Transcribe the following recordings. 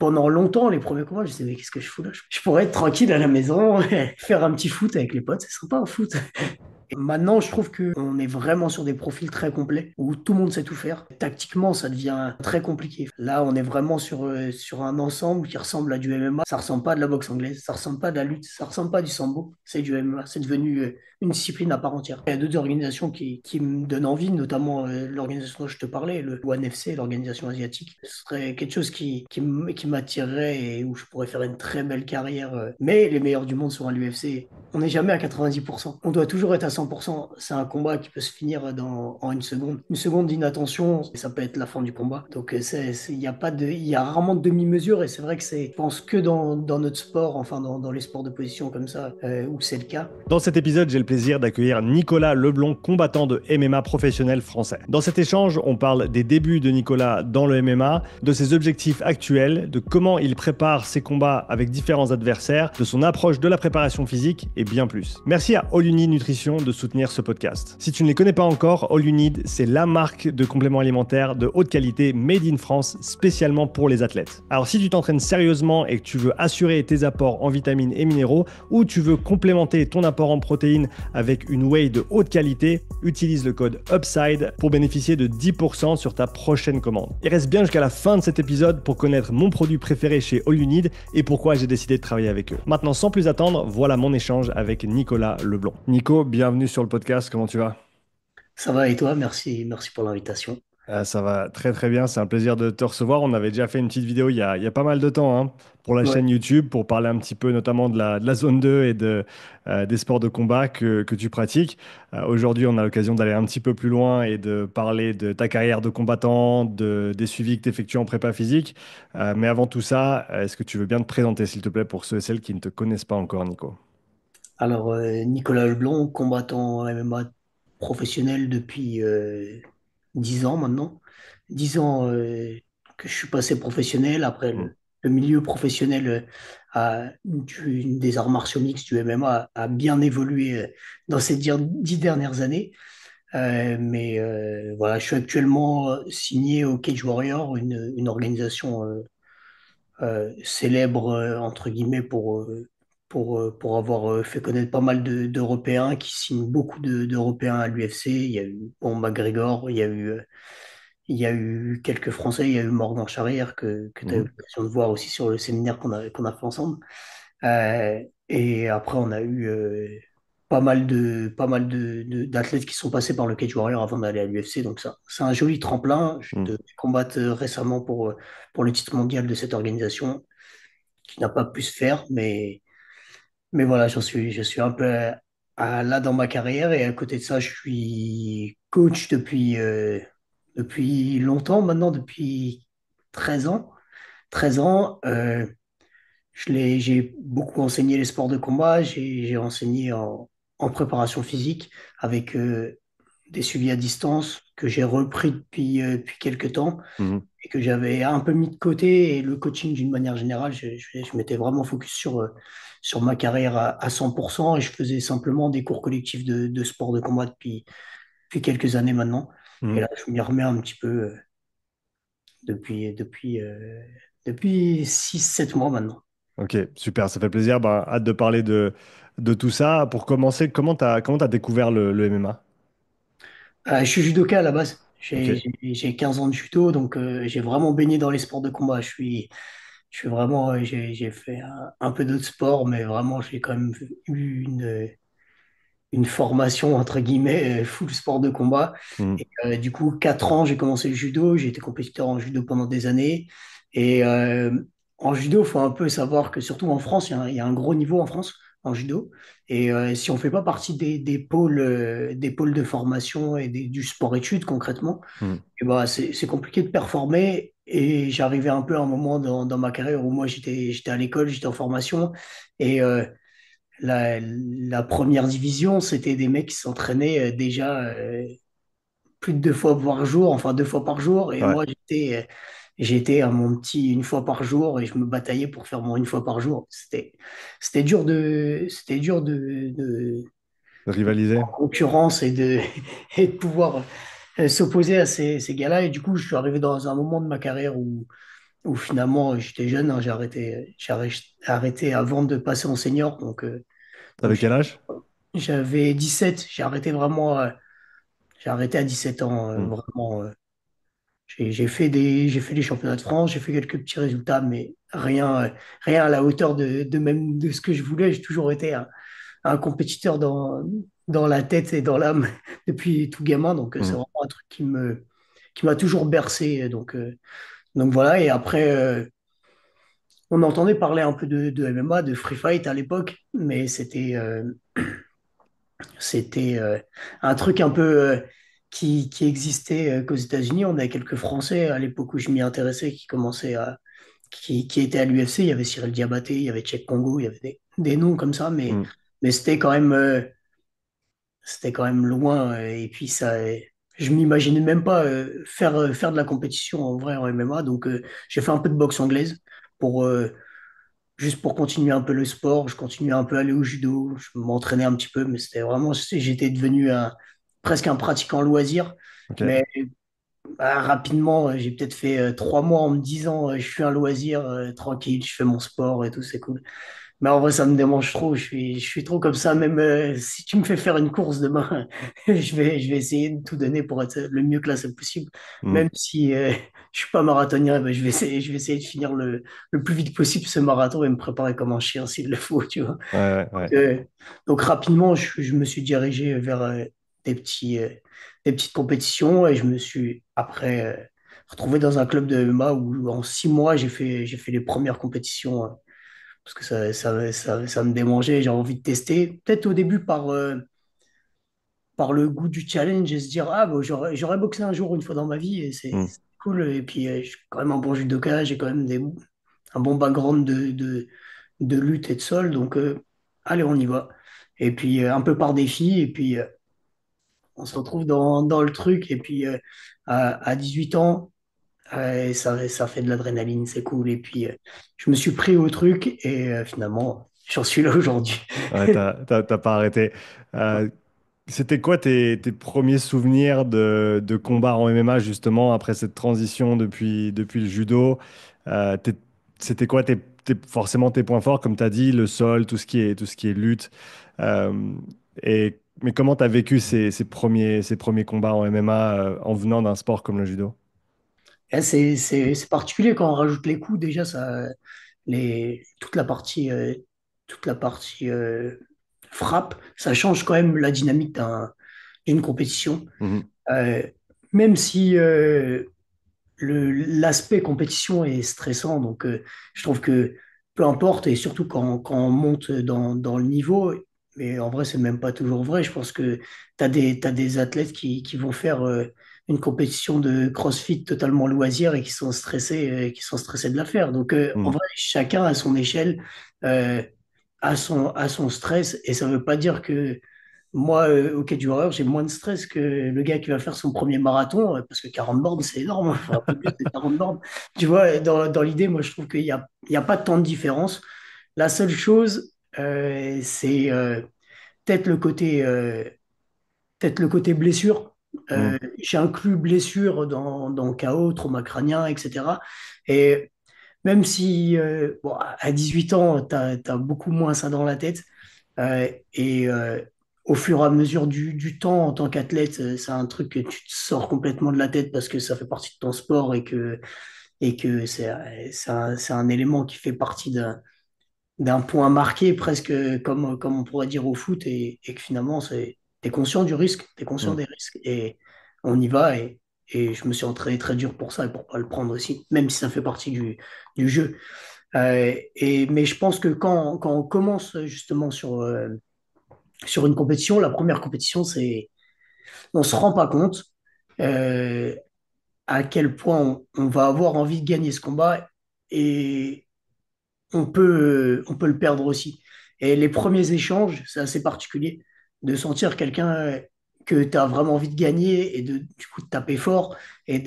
pendant longtemps, les premiers combats, je me disais, mais qu'est-ce que je fous là? Je pourrais être tranquille à la maison, faire un petit foot avec les potes, c'est sympa un foot. Maintenant, je trouve qu'on est vraiment sur des profils très complets où tout le monde sait tout faire. Tactiquement, ça devient très compliqué. Là, on est vraiment sur un ensemble qui ressemble à du MMA. Ça ressemble pas à de la boxe anglaise, ça ressemble pas à de la lutte, ça ressemble pas à du sambo. C'est du MMA. C'est devenu une discipline à part entière. Il y a d'autres organisations qui me donnent envie, notamment l'organisation dont je te parlais, le ONE FC, l'organisation asiatique. Ce serait quelque chose qui m'attirerait et où je pourrais faire une très belle carrière. Mais les meilleurs du monde sont à l'UFC. On n'est jamais à 90%. On doit toujours être à 100%. C'est un combat qui peut se finir en une seconde. Une seconde d'inattention, ça peut être la fin du combat. Donc, il y a pas de, il y a rarement de demi-mesure et c'est vrai que je pense que dans notre sport, enfin, dans les sports de position comme ça, où c'est le cas. Dans cet épisode, j'ai le plaisir d'accueillir Nicolas Leblond, combattant de MMA professionnel français. Dans cet échange, on parle des débuts de Nicolas dans le MMA, de ses objectifs actuels, de comment il prépare ses combats avec différents adversaires, de son approche de la préparation physique et bien plus. Merci à All You Need Nutrition de soutenir ce podcast. Si tu ne les connais pas encore, All You Need, c'est la marque de compléments alimentaires de haute qualité made in France, spécialement pour les athlètes. Alors si tu t'entraînes sérieusement et que tu veux assurer tes apports en vitamines et minéraux, ou tu veux complémenter ton apport en protéines avec une whey de haute qualité, utilise le code UPSIDE pour bénéficier de 10% sur ta prochaine commande. Il reste bien jusqu'à la fin de cet épisode pour connaître mon produit préféré chez All You Need et pourquoi j'ai décidé de travailler avec eux. Maintenant, sans plus attendre, voilà mon échange avec Nicolas Leblond. Nico, bienvenue sur le podcast, comment tu vas? Ça va et toi? Merci pour l'invitation. Ça va très très bien, c'est un plaisir de te recevoir. On avait déjà fait une petite vidéo il y a pas mal de temps hein, pour la Ouais. chaîne YouTube, pour parler un petit peu notamment de la zone 2 et des sports de combat que tu pratiques. Aujourd'hui, on a l'occasion d'aller un petit peu plus loin et de parler de ta carrière de combattant, des suivis que tu effectues en prépa physique. Mais avant tout ça, est-ce que tu veux bien te présenter, s'il te plaît, pour ceux et celles qui ne te connaissent pas encore, Nico? Alors, Nicolas Leblond, combattant MMA professionnel depuis 10 ans maintenant. 10 ans que je suis passé professionnel. Après, Hmm. le milieu professionnel des arts martiaux mixtes, du MMA, a bien évolué dans ces 10 dernières années. Mais voilà, je suis actuellement signé au Cage Warrior, une organisation célèbre, entre guillemets, pour avoir fait connaître pas mal d'Européens qui signent beaucoup d'Européens à l'UFC. Il y a eu bon, McGregor, il y a eu quelques Français, il y a eu Morgan Charrière que tu as eu Mhm. l'occasion de voir aussi sur le séminaire qu'on a fait ensemble. Et après, on a eu pas mal d'athlètes qui sont passés par le Cage Warrior avant d'aller à l'UFC. Donc ça, c'est un joli tremplin. Je Hmm. devais combattre récemment pour le titre mondial de cette organisation qui n'a pas pu se faire. Mais voilà, je suis un peu là dans ma carrière. Et à côté de ça, je suis coach depuis longtemps maintenant, depuis 13 ans. 13 ans. J'ai beaucoup enseigné les sports de combat, j'ai enseigné en préparation physique avec des suivis à distance que j'ai repris depuis quelques temps Mhm. et que j'avais un peu mis de côté. Et le coaching, d'une manière générale, je m'étais vraiment focus sur ma carrière à 100% et je faisais simplement des cours collectifs de sport de combat depuis quelques années maintenant. Et Mhm. là, je m'y remets un petit peu depuis, depuis, euh, depuis 6 7 mois maintenant. Ok, super, ça fait plaisir. Ben, hâte de parler de tout ça. Pour commencer, comment t'as découvert le MMA? Je suis judoka à la base. Ok. J'ai 15 ans de judo, donc j'ai vraiment baigné dans les sports de combat. Je suis vraiment, j'ai fait un peu d'autres sports, mais vraiment, j'ai quand même eu une formation, entre guillemets, full sport de combat. Mhm. Et du coup, 4 ans, j'ai commencé le judo. J'ai été compétiteur en judo pendant des années. Et en judo, il faut un peu savoir que surtout en France, il y a un gros niveau en France en judo. Et si on ne fait pas partie des pôles de formation et du sport-études concrètement, Mhm. et ben, c'est compliqué de performer. Et j'arrivais un peu à un moment dans ma carrière où moi, j'étais à l'école, j'étais en formation. Et la première division, c'était des mecs qui s'entraînaient déjà plus de 2 fois par jour, enfin 2 fois par jour. Et Ouais. moi, j'étais à mon petit une fois par jour et je me bataillais pour faire mon une fois par jour. C'était dur Rivaliser. en concurrence et de pouvoir s'opposer à ces gars-là. Et du coup, je suis arrivé dans un moment de ma carrière où finalement j'étais jeune, hein, arrêté avant de passer en senior. Donc T'avais quel âge? j'avais 17, j'ai arrêté à 17 ans, Hmm. vraiment. J'ai fait des championnats de France, j'ai fait quelques petits résultats, mais rien à la hauteur de ce que je voulais. J'ai toujours été un compétiteur dans la tête et dans l'âme depuis tout gamin, donc c'est Hmm. vraiment un truc qui m'a toujours bercé. Donc voilà, et après, on entendait parler un peu de MMA, de Free Fight à l'époque, mais c'était un truc un peu qui existait qu'aux États-Unis. On avait quelques Français à l'époque où je m'y intéressais qui étaient à l'UFC. Il y avait Cyril Diabaté, il y avait Cheikh Congo, il y avait des noms comme ça, Hmm. mais c'était quand même loin. Et puis je m'imaginais même pas faire de la compétition en vrai en MMA. Donc j'ai fait un peu de boxe anglaise pour juste pour continuer un peu le sport. Je continuais un peu à aller au judo, je m'entraînais un petit peu, mais c'était vraiment, j'étais devenu presque un pratiquant loisir. Ok. Mais rapidement, j'ai peut-être fait 3 mois en me disant, je suis un loisir tranquille, je fais mon sport et tout, c'est cool. Mais en vrai, ça me démange trop. Je suis trop comme ça. Même si tu me fais faire une course demain, je vais essayer de tout donner pour être le mieux classé possible. Hmm. Même si je suis pas marathonien, ben, je vais essayer de finir le plus vite possible ce marathon et me préparer comme un chien s'il le faut, tu vois. Ouais, ouais, ouais. Donc, euh, donc rapidement, je me suis dirigé vers des des petites compétitions et je me suis après retrouvé dans un club de MMA où en 6 mois, j'ai fait les premières compétitions. Parce que ça me démangeait, j'ai envie de tester. Peut-être au début par le goût du challenge et se dire, ah, bon, j'aurais boxé un jour une fois dans ma vie et Hmm. c'est cool. Et puis, je suis quand même un bon judoka, j'ai quand même un bon background de lutte et de sol. Donc, allez, on y va. Et puis, un peu par défi. Et puis, on se retrouve dans le truc. Et puis, à 18 ans, ça fait de l'adrénaline, c'est cool. Et puis, je me suis pris au truc et finalement, j'en suis là aujourd'hui. Ouais, t'as pas arrêté. Euh, C'était quoi tes premiers souvenirs de combat en MMA justement après cette transition depuis le judo? C'était quoi forcément tes points forts, comme tu as dit, le sol, tout ce qui est lutte. Euh, mais comment tu as vécu ces premiers combats en MMA en venant d'un sport comme le judo? C'est particulier quand on rajoute les coups. Déjà, toute la partie frappe, ça change quand même la dynamique d'une compétition. Mhm. Euh, Même si l'aspect compétition est stressant, donc je trouve que peu importe, et surtout quand on monte dans le niveau, mais en vrai, c'est même pas toujours vrai. Je pense que t'as des athlètes qui vont faire une compétition de CrossFit totalement loisir et qui sont stressés de la faire. Donc en Mhm. vrai, chacun à son échelle euh, a son stress, et ça veut pas dire que moi, au Quai du Horreur, j'ai moins de stress que le gars qui va faire son premier marathon, parce que 40 bornes, c'est énorme. Enfin, un peu plus de 40 bornes. Tu vois, dans l'idée, moi, je trouve il y a pas tant de différence. La seule chose, c'est peut-être le côté, euh, peut-être le côté blessure. Mhm. J'ai inclus blessure dans KO, trauma crânien, etc. Et même si, bon, à 18 ans, tu as beaucoup moins ça dans la tête. Et au fur et à mesure du temps, en tant qu'athlète, c'est un truc que tu te sors complètement de la tête parce que ça fait partie de ton sport et que c'est un élément qui fait partie d'un point marqué, presque comme on pourrait dire au foot, et que finalement, t'es conscient du risque, t'es conscient Mhm. des risques, et on y va, et je me suis entraîné très dur pour ça et pour pas le prendre aussi, même si ça fait partie du jeu. Mais je pense que quand on commence justement sur une compétition, la première compétition, on se rend pas compte euh, à quel point on va avoir envie de gagner ce combat et on peut le perdre aussi. Et les premiers échanges, c'est assez particulier de sentir quelqu'un que tu as vraiment envie de gagner et du coup de taper fort et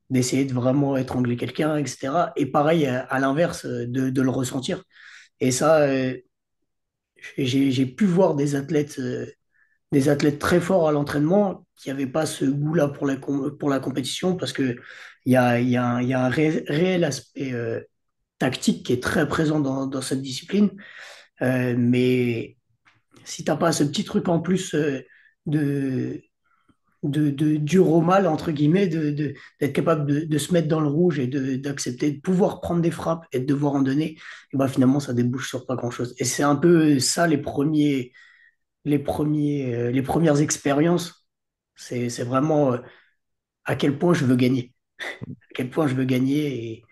d'essayer de vraiment étrangler quelqu'un, etc. Et pareil, à l'inverse, de le ressentir. Et ça, j'ai pu voir des athlètes des athlètes très forts à l'entraînement qui n'avaient pas ce goût-là pour pour la compétition parce que il y a un réel aspect tactique qui est très présent dans cette discipline. Mais si t'as pas ce petit truc en plus de, dur au mal, entre guillemets, d'être capable de se mettre dans le rouge et d'accepter de pouvoir prendre des frappes et de devoir en donner, et ben finalement, ça débouche sur pas grand-chose. Et c'est un peu ça les premières expériences. C'est vraiment à quel point je veux gagner. À quel point je veux gagner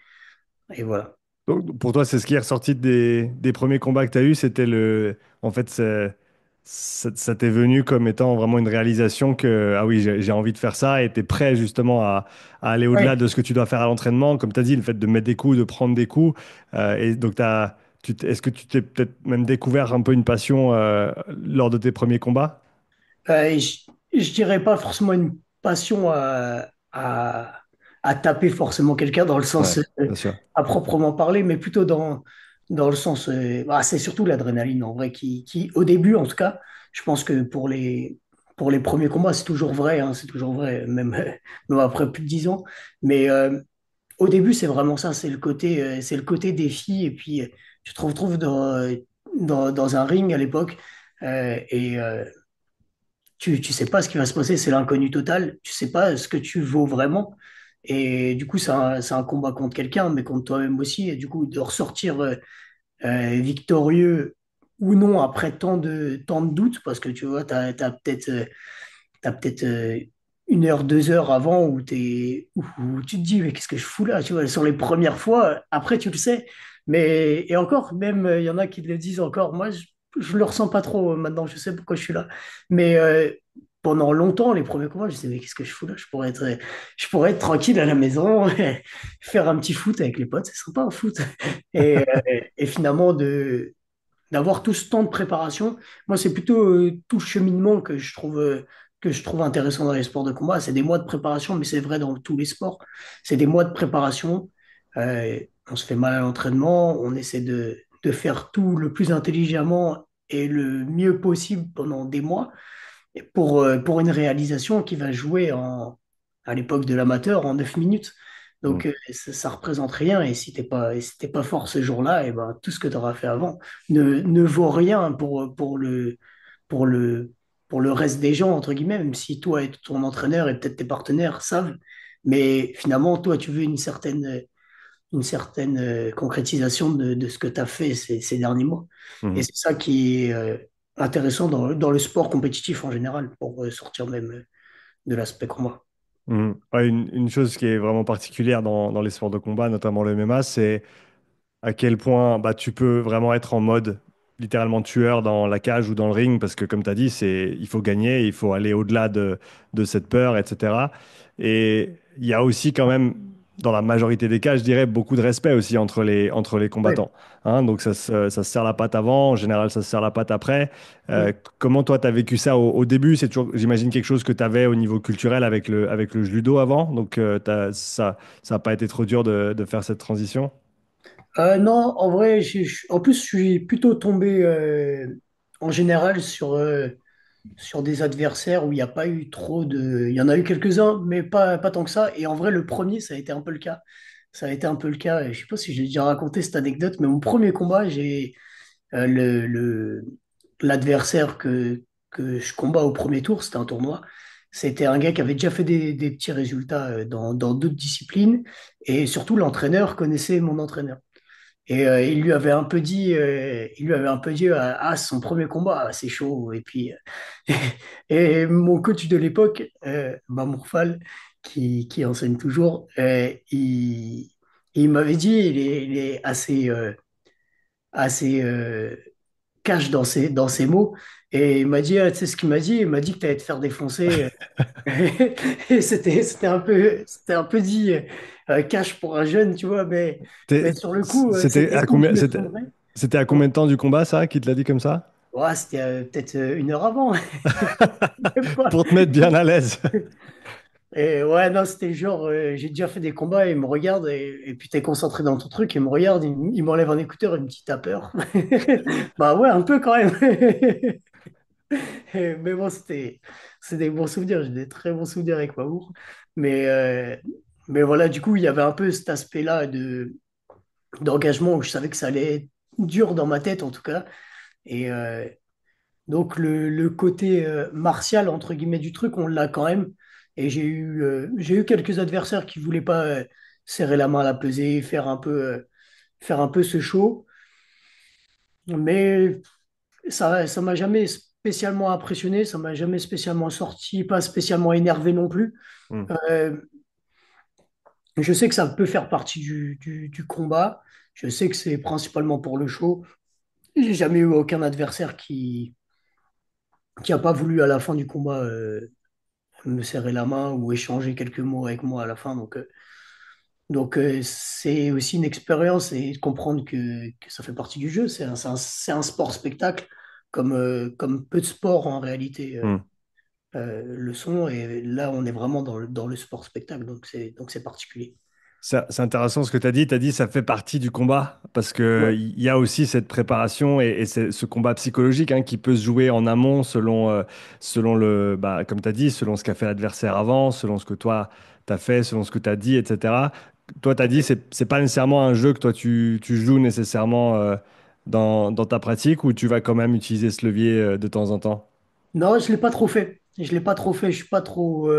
et voilà. Donc, pour toi, c'est ce qui est ressorti des premiers combats que tu as eus, c'était en fait, ça t'est venu comme étant vraiment une réalisation que, ah oui, j'ai envie de faire ça et tu es prêt justement à aller au-delà Ouais. de ce que tu dois faire à l'entraînement, comme tu as dit, le fait de mettre des coups, de prendre des coups. Et donc, est-ce que tu t'es peut-être même découvert un peu une passion lors de tes premiers combats? Je dirais pas forcément une passion à taper forcément quelqu'un dans le Ouais, sens bien sûr. à proprement parler, mais plutôt dans le sens, c'est surtout l'adrénaline en vrai au début en tout cas, je pense que pour les premiers combats, c'est toujours vrai, hein, c'est toujours vrai, même, même après plus de 10 ans. Mais au début, c'est vraiment ça, c'est le côté défi, et puis tu te retrouves dans un ring à l'époque. Et tu sais pas ce qui va se passer, c'est l'inconnu total, tu sais pas ce que tu vaux vraiment. Et du coup, c'est un combat contre quelqu'un, mais contre toi-même aussi. Et du coup, de ressortir victorieux ou non après tant de doutes, parce que tu vois, t'as peut-être 1 heure, 2 heures avant où tu te dis, mais qu'est-ce que je fous là? Tu vois, sur les premières fois, après, tu le sais. Mais, et encore, même, il y en a qui le disent encore. Moi, je le ressens pas trop maintenant, je sais pourquoi je suis là. Mais pendant longtemps, les premiers combats, je disais, mais qu'est-ce que je fous là? Je pourrais être tranquille à la maison, faire un petit foot avec les potes, c'est sympa, un foot. Et finalement, d'avoir tout ce temps de préparation. Moi, c'est plutôt tout le cheminement que je trouve intéressant dans les sports de combat. C'est des mois de préparation, mais c'est vrai dans tous les sports. C'est des mois de préparation. On se fait mal à l'entraînement, on essaie de faire tout le plus intelligemment et le mieux possible pendant des mois pour une réalisation qui va jouer à l'époque de l'amateur en 9 minutes. Mm. Donc ça représente rien et si t'es pas fort ce jour-là, et ben, tout ce que tu auras fait avant ne vaut rien pour le, pour le reste des gens, entre guillemets, même si toi et ton entraîneur et peut-être tes partenaires savent. Mais finalement, toi, tu veux une certaine concrétisation de ce que tu as fait ces derniers mois. Et Mhm. c'est ça qui est intéressant dans le sport compétitif en général, pour sortir même de l'aspect combat. Mhm. Ouais, une chose qui est vraiment particulière dans les sports de combat, notamment le MMA, c'est à quel point bah, tu peux vraiment être en mode littéralement tueur dans la cage ou dans le ring, parce que comme tu as dit, il faut gagner, il faut aller au-delà de cette peur, etc. Et il y a aussi quand même, dans la majorité des cas, je dirais, beaucoup de respect aussi entre les Ouais. combattants. Hein, donc ça se serre la patte avant, en général ça se serre la patte après. Comment toi, tu as vécu ça au début? C'est toujours, j'imagine, quelque chose que tu avais au niveau culturel avec le judo avant, donc ça n'a pas été trop dur de faire cette transition? Non, en vrai, en plus, je suis plutôt tombé en général sur des adversaires où il n'y a pas eu trop de. Il y en a eu quelques-uns, mais pas tant que ça. Et en vrai, le premier, ça a été un peu le cas. Ça a été un peu le cas. Et je sais pas si j'ai déjà raconté cette anecdote, mais mon premier combat, j'ai l'adversaire que je combats au premier tour, c'était un tournoi. C'était un gars qui avait déjà fait des petits résultats dans d'autres disciplines. Et surtout, l'entraîneur connaissait mon entraîneur. Et il lui avait un peu dit, son premier combat, c'est chaud. Et puis, et mon coach de l'époque, Mamour Fall, qui enseigne toujours, il m'avait dit, il est assez cash dans ses mots. Et il m'a dit, tu sais ce qu'il m'a dit? Il m'a dit que tu allais te faire défoncer. Et c'était un peu dit cash pour un jeune, tu vois, mais sur le coup, C'était c'était à cool, je combien, m'y attendrais. c'était à Donc, combien de temps du combat, ça, qui te l'a dit comme ça? ouais, c'était peut-être 1 heure avant. Même pas. Pour te mettre bien à l'aise. Et ouais, non, c'était genre, j'ai déjà fait des combats, et il me regarde, et puis t'es concentré dans ton truc, il me regarde, il m'enlève un écouteur, il me dit, t'as peur? Bah ouais, un peu quand même. Mais bon, c'était des bons souvenirs, j'ai des très bons souvenirs avec Mamour. Mais, mais voilà, du coup, il y avait un peu cet aspect-là d'engagement où je savais que ça allait être dur dans ma tête, en tout cas. Et donc, le côté martial, entre guillemets, du truc, on l'a quand même. Et j'ai eu quelques adversaires qui voulaient pas serrer la main à la pesée, faire un peu ce show. Mais ça m'a jamais spécialement impressionné, ça m'a jamais spécialement sorti, pas spécialement énervé non plus. Hmm. Euh, je sais que ça peut faire partie du combat. Je sais que c'est principalement pour le show. J'ai jamais eu aucun adversaire qui a pas voulu à la fin du combat me serrer la main ou échanger quelques mots avec moi à la fin. Donc, c'est aussi une expérience et de comprendre que ça fait partie du jeu. C'est un sport spectacle comme peu de sports en réalité. Hmm. Le son. Et là, on est vraiment dans le sport spectacle, donc c'est particulier. C'est intéressant ce que tu as dit. Tu as dit ça fait partie du combat parce que Ouais. il y a aussi cette préparation et ce combat psychologique hein, qui peut se jouer en amont selon comme tu as dit, selon ce qu'a fait l'adversaire avant, selon ce que toi tu as fait, selon ce que tu as dit, etc. Toi, tu as dit c'est pas nécessairement un jeu que toi tu joues nécessairement dans ta pratique ou tu vas quand même utiliser ce levier de temps en temps. Non, je l'ai pas trop fait. Je l'ai pas trop fait. Je suis pas trop.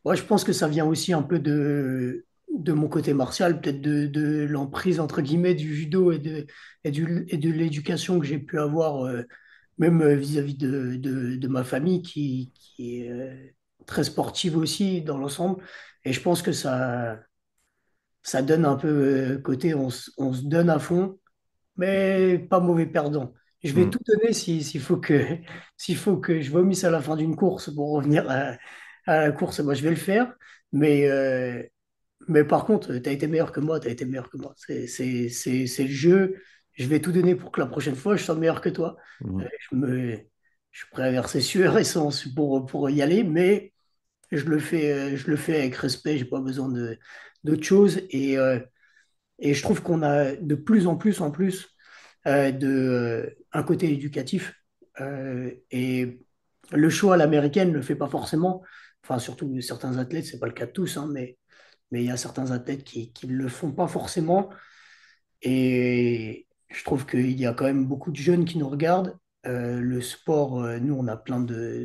Ouais, je pense que ça vient aussi un peu de mon côté martial, peut-être de l'emprise entre guillemets du judo et de l'éducation que j'ai pu avoir, même vis-à-vis de ma famille qui est très sportive aussi dans l'ensemble. Et je pense que ça donne un peu côté on se donne à fond, mais pas mauvais perdant. Je vais Hmm. tout donner s'il faut que je vomisse à la fin d'une course pour revenir à la course, moi je vais le faire. Mais, mais par contre, tu as été meilleur que moi, tu as été meilleur que moi. C'est le jeu. Je vais tout donner pour que la prochaine fois, je sois meilleur que toi. Hmm. Je suis prêt à verser sueur et sang pour y aller, mais je le fais avec respect. J'ai pas besoin d'autre chose. Et je trouve qu'on a de plus en plus un côté éducatif. Et le choix à l'américaine ne le fait pas forcément. Enfin, surtout certains athlètes, c'est pas le cas de tous, hein, mais il y a certains athlètes qui ne le font pas forcément. Et je trouve qu'il y a quand même beaucoup de jeunes qui nous regardent. Le sport, nous, on a plein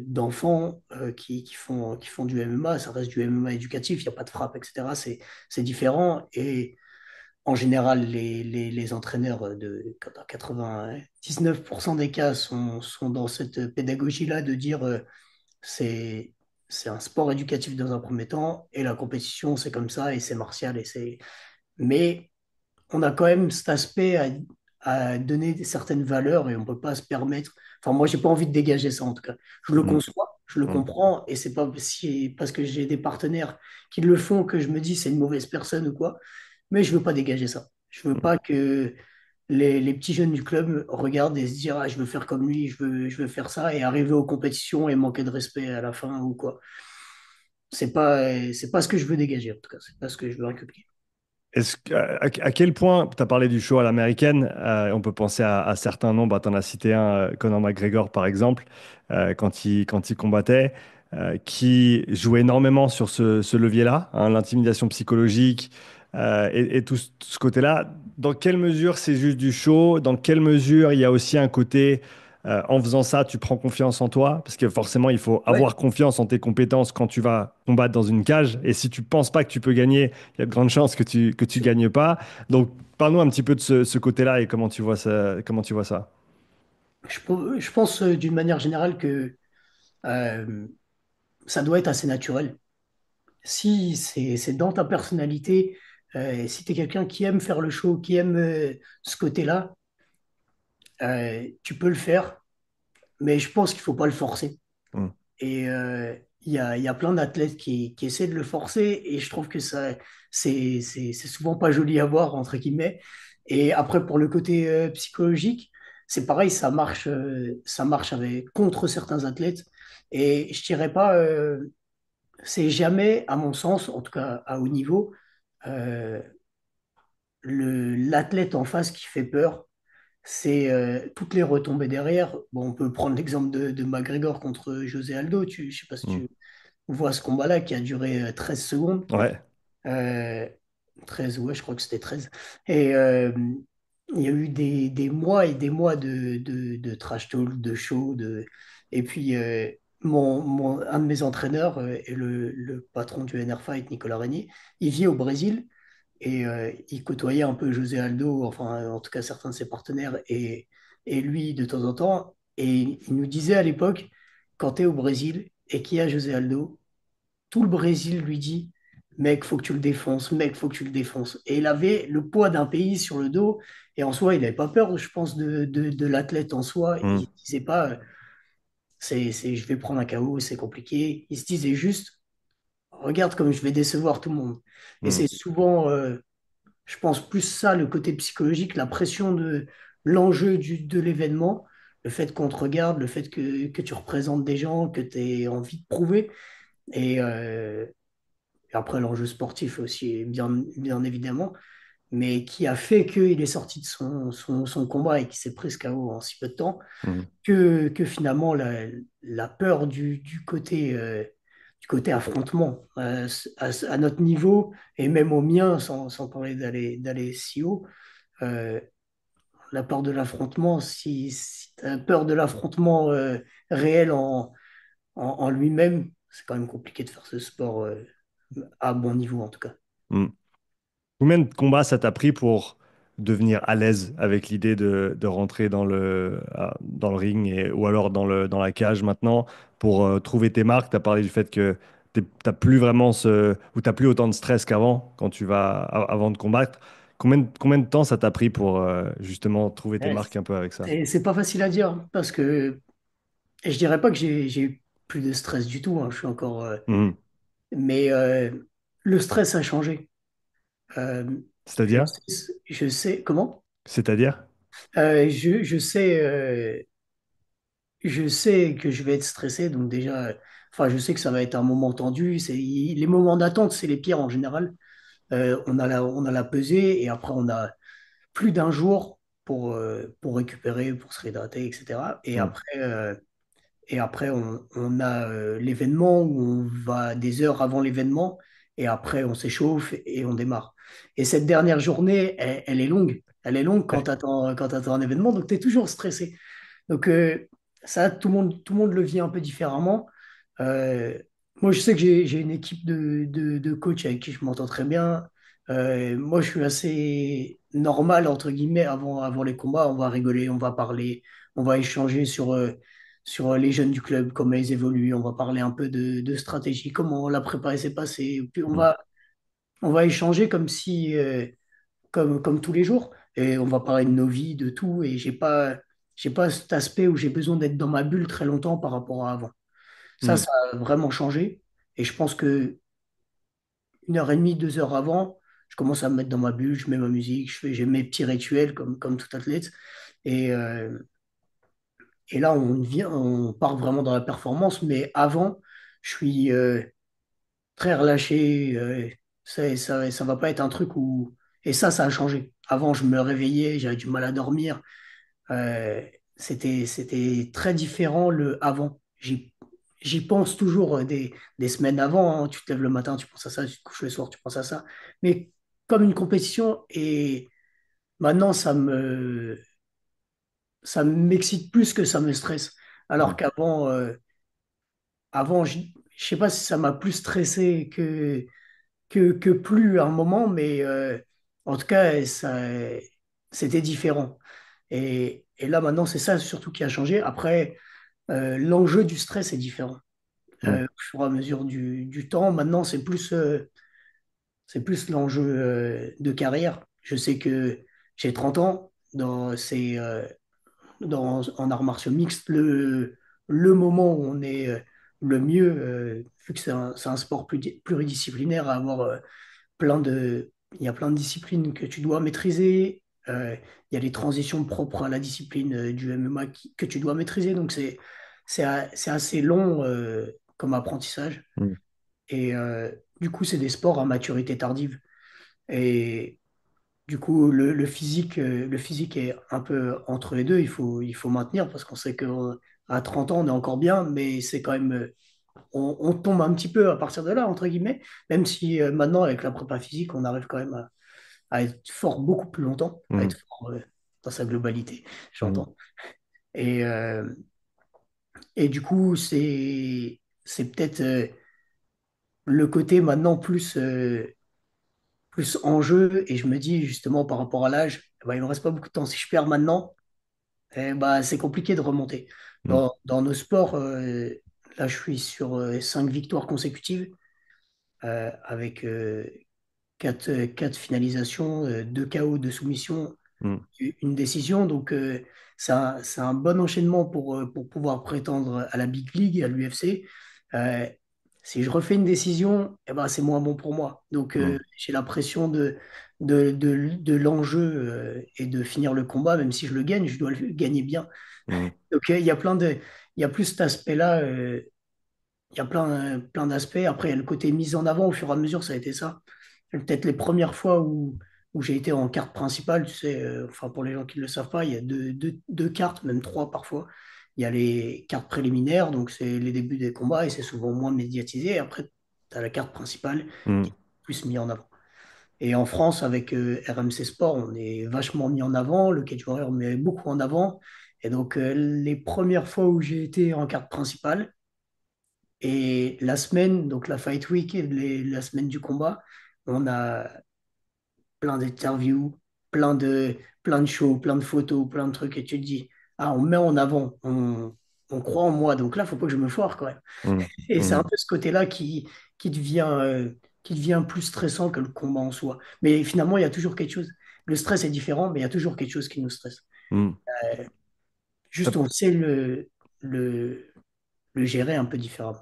d'enfants qui font du MMA. Ça reste du MMA éducatif, il n'y a pas de frappe, etc. C'est différent. Et en général, les entraîneurs dans 99% des cas sont dans cette pédagogie-là de dire c'est, c'est un sport éducatif dans un premier temps et la compétition, c'est comme ça et c'est martial. Mais on a quand même cet aspect à donner certaines valeurs et on ne peut pas se permettre. Enfin, moi, j'ai pas envie de dégager ça en tout cas. Je le Hmm. conçois, je le Hmm. comprends et c'est pas parce que j'ai des partenaires qui le font que je me dis c'est une mauvaise personne ou quoi, mais je veux pas dégager ça. Je veux Hmm. pas que les petits jeunes du club regardent et se disent ah, je veux faire comme lui, je veux faire ça et arriver aux compétitions et manquer de respect à la fin ou quoi. C'est pas ce que je veux dégager en tout cas, c'est pas ce que je veux inculquer. À quel point, tu as parlé du show à l'américaine, on peut penser à certains noms, bah, tu en as cité un, Conor McGregor par exemple, quand il combattait, qui jouait énormément sur ce levier-là, hein, l'intimidation psychologique et tout ce côté-là. Dans quelle mesure c'est juste du show? Dans quelle mesure il y a aussi un côté, en faisant ça, tu prends confiance en toi? Parce que forcément, il faut Ouais, avoir confiance en tes compétences quand tu vas combattre dans une cage. Et si tu penses pas que tu peux gagner, il y a de grandes chances que tu gagnes pas. Donc, parle-nous un petit peu de ce côté-là et comment tu vois ça, comment tu vois ça. je pense d'une manière générale que euh, ça doit être assez naturel. Si c'est dans ta personnalité, si tu es quelqu'un qui aime faire le show, qui aime ce côté-là, tu peux le faire, mais je pense qu'il faut pas le forcer. Hmm. Et il y a plein d'athlètes qui essaient de le forcer, et je trouve que c'est souvent pas joli à voir, entre guillemets. Et après, pour le côté psychologique, c'est pareil, ça marche contre certains athlètes. Et je dirais pas, c'est jamais, à mon sens, en tout cas à haut niveau, l'athlète en face qui fait peur. c'est toutes les retombées derrière. Bon, on peut prendre l'exemple de McGregor contre José Aldo. Je sais pas si Hmm. tu vois ce combat-là qui a duré 13 secondes. Ouais. Euh, 13, ouais, je crois que c'était 13. Et il y a eu des mois et des mois de trash talk, de show. Et puis, un de mes entraîneurs et le patron du NR Fight, Nicolas Régnier, il vit au Brésil et il côtoyait un peu José Aldo, enfin, en tout cas, certains de ses partenaires et lui de temps en temps. Et il nous disait à l'époque, quand tu es au Brésil et qu'il y a José Aldo, tout le Brésil lui dit, mec, faut que tu le défonces, mec, faut que tu le défonces. Et il avait le poids d'un pays sur le dos. Et en soi, il n'avait pas peur, je pense, de l'athlète en soi. Il Hmm. ne disait pas, je vais prendre un KO, c'est compliqué. Il se disait juste, regarde comme je vais décevoir tout le monde. Et Hmm. c'est souvent, je pense, plus ça, le côté psychologique, la pression de l'enjeu de l'événement, le fait qu'on te regarde, le fait que tu représentes des gens, que tu aies envie de prouver. Et, et après, l'enjeu sportif aussi, bien évidemment, mais qui a fait qu'il est sorti de son combat et qu'il s'est pris ce KO en si peu de temps, Hmm. que finalement, la peur du côté affrontement à notre niveau, et même au mien, sans parler d'aller si haut, euh, la peur de l'affrontement, si tu as peur de l'affrontement réel en lui-même, c'est quand même compliqué de faire ce sport à bon niveau en tout cas. Hmm. Combien de combats ça t'a pris pour devenir à l'aise avec l'idée de rentrer dans le ring ou alors dans la cage maintenant pour trouver tes marques? Tu as parlé du fait que t'as plus vraiment ou t'as plus autant de stress qu'avant quand tu vas avant de combattre. Combien de temps ça t'a pris pour justement trouver tes Ouais, marques un peu avec ça? c'est pas facile à dire parce que et je dirais pas que j'ai plus de stress du tout, hein, je suis encore Mhm. mais le stress a changé. Euh, C'est-à-dire? je sais comment? C'est-à-dire? Je sais que je vais être stressé, donc déjà, enfin, je sais que ça va être un moment tendu. Les moments d'attente, c'est les pires en général. On a la pesée et après, on a plus d'un jour pour récupérer, pour se réhydrater, etc. Mhm. Et après on a l'événement où on va des heures avant l'événement et après, on s'échauffe et on démarre. Et cette dernière journée, elle est longue. Elle est longue Ouais. quand tu attends un événement, donc tu es toujours stressé. Donc ça, tout le monde le vit un peu différemment. Euh, Moi, je sais que j'ai une équipe de coachs avec qui je m'entends très bien. Moi, je suis assez normal, entre guillemets, avant les combats. On va rigoler, on va parler, on va échanger sur les jeunes du club, comment ils évoluent. On va parler un peu de stratégie, comment la prépa s'est passée. Puis Mhm. on va échanger comme tous les jours. Et on va parler de nos vies, de tout. Et j'ai pas cet aspect où j'ai besoin d'être dans ma bulle très longtemps par rapport à avant. Mhm. Ça a vraiment changé. Et je pense que 1 heure et demie, 2 heures avant, je commence à me mettre dans ma bulle, je mets ma musique, j'ai mes petits rituels comme tout athlète. Et, euh, et là, on part vraiment dans la performance. Mais avant, je suis très relâché. Ça va pas être un truc où. Et ça a changé. Avant, je me réveillais, j'avais du mal à dormir. Euh, c'était très différent le avant. J'y pense toujours des semaines avant, hein. Tu te lèves le matin, tu penses à ça, tu te couches le soir, tu penses à ça. Mais comme une compétition, et maintenant, ça m'excite plus que ça me stresse. Alors Mhm. avant, je sais pas si ça m'a plus stressé que plus à un moment, mais en tout cas, c'était différent. Et là, maintenant, c'est ça surtout qui a changé. Après, l'enjeu du stress est différent. Mhm. Au fur et à mesure du temps, maintenant, c'est plus l'enjeu de carrière. Je sais que j'ai 30 ans, en arts martiaux mixtes, le moment où on est le mieux, vu que c'est un sport pluridisciplinaire, à avoir il y a plein de disciplines que tu dois maîtriser. Il y a les transitions propres à la discipline du MMA que tu dois maîtriser. Donc, c'est assez long comme apprentissage. Et du coup, c'est des sports à maturité tardive. Et, Du coup, le physique est un peu entre les deux. Il faut maintenir parce qu'on sait qu'à 30 ans, on est encore bien, mais c'est quand même, on tombe un petit peu à partir de là, entre guillemets, même si maintenant, avec la prépa physique, on arrive quand même à être fort beaucoup plus longtemps, à Mhm. être fort dans sa globalité, Mhm. j'entends. Et, euh, et du coup, c'est peut-être le côté maintenant plus en jeu. Et je me dis, justement, par rapport à l'âge, eh ben, il ne me reste pas beaucoup de temps. Si je perds maintenant, eh ben, c'est compliqué de remonter. Mhm. Dans nos sports, là, je suis sur 5 victoires consécutives avec quatre finalisations, 2 KO, 2 soumissions, Mhm. une décision. Donc, c'est un bon enchaînement pour pouvoir prétendre à la Big League, à l'UFC. Euh, si je refais une décision, eh ben, c'est moins bon pour moi. Donc, Mhm. j'ai la pression de l'enjeu et de finir le combat. Même si je le gagne, je dois le gagner bien. Mhm. Donc, il y a plus cet aspect-là. Il y a plein d'aspects. Après, il y a le côté mise en avant au fur et à mesure, ça a été ça. Peut-être les premières fois où j'ai été en carte principale, tu sais, enfin pour les gens qui ne le savent pas, il y a deux cartes, même trois parfois. Il y a les cartes préliminaires, donc c'est les débuts des combats et c'est souvent moins médiatisé. Et après, tu as la carte principale qui est Mhm. plus mise en avant. Et en France, avec RMC Sport, on est vachement mis en avant. Le Cage Warrior met beaucoup en avant. Et donc, les premières fois où j'ai été en carte principale, et la semaine, donc la Fight Week et la semaine du combat, on a plein d'interviews, plein de shows, plein de photos, plein de trucs. Et tu te dis, ah, on me met en avant, on croit en moi. Donc là, faut pas que je me foire quand même. Mhm. Et c'est un Mhm. peu ce côté-là qui devient plus stressant que le combat en soi. Mais finalement, il y a toujours quelque chose. Le stress est différent, mais il y a toujours quelque chose qui nous stresse. Mhm. Juste, on sait le, le gérer un peu différemment.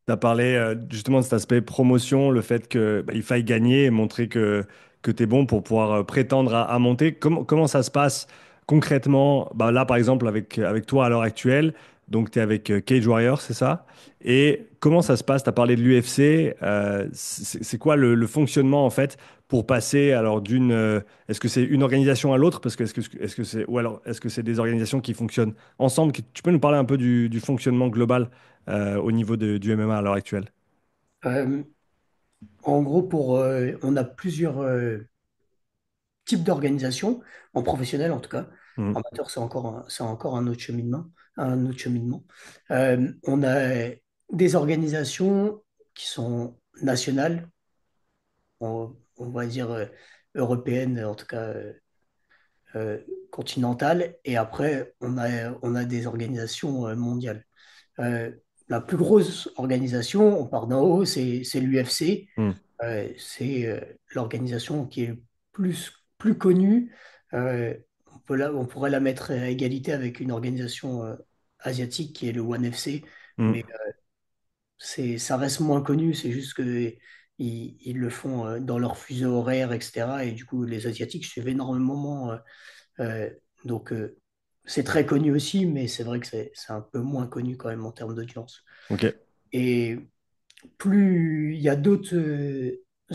Tu as parlé justement de cet aspect promotion, le fait que il faille gagner et montrer que tu es bon pour pouvoir prétendre à monter. Comment ça se passe concrètement? Bah, là, par exemple, avec toi à l'heure actuelle, donc tu es avec Cage Warrior, c'est ça? Et comment ça se passe? Tu as parlé de l'UFC. C'est quoi le fonctionnement en fait pour passer alors est-ce que c'est une organisation à l'autre? Parce que est-ce que c'est ou alors est-ce que c'est des organisations qui fonctionnent ensemble? Tu peux nous parler un peu du fonctionnement global? Au niveau du MMA à l'heure actuelle. Euh, En gros, on a plusieurs types d'organisations, en professionnel en tout cas. En Mhm. amateur, c'est encore un autre cheminement. Un autre cheminement. On a des organisations qui sont nationales, on va dire européennes, en tout cas euh, continentales, et après, on a des organisations mondiales. Euh, la plus grosse organisation, on part d'en haut, c'est l'UFC. Mhm. C'est l'organisation qui est plus connue. On pourrait la mettre à égalité avec une organisation asiatique qui est le ONE FC, mais Mhm. ça reste moins connu. C'est juste que ils le font dans leur fuseau horaire, etc. Et du coup, les Asiatiques suivent énormément. Euh, donc, c'est très connu aussi, mais c'est vrai que c'est un peu moins connu quand même en termes d'audience. Ok. Et plus il y a d'autres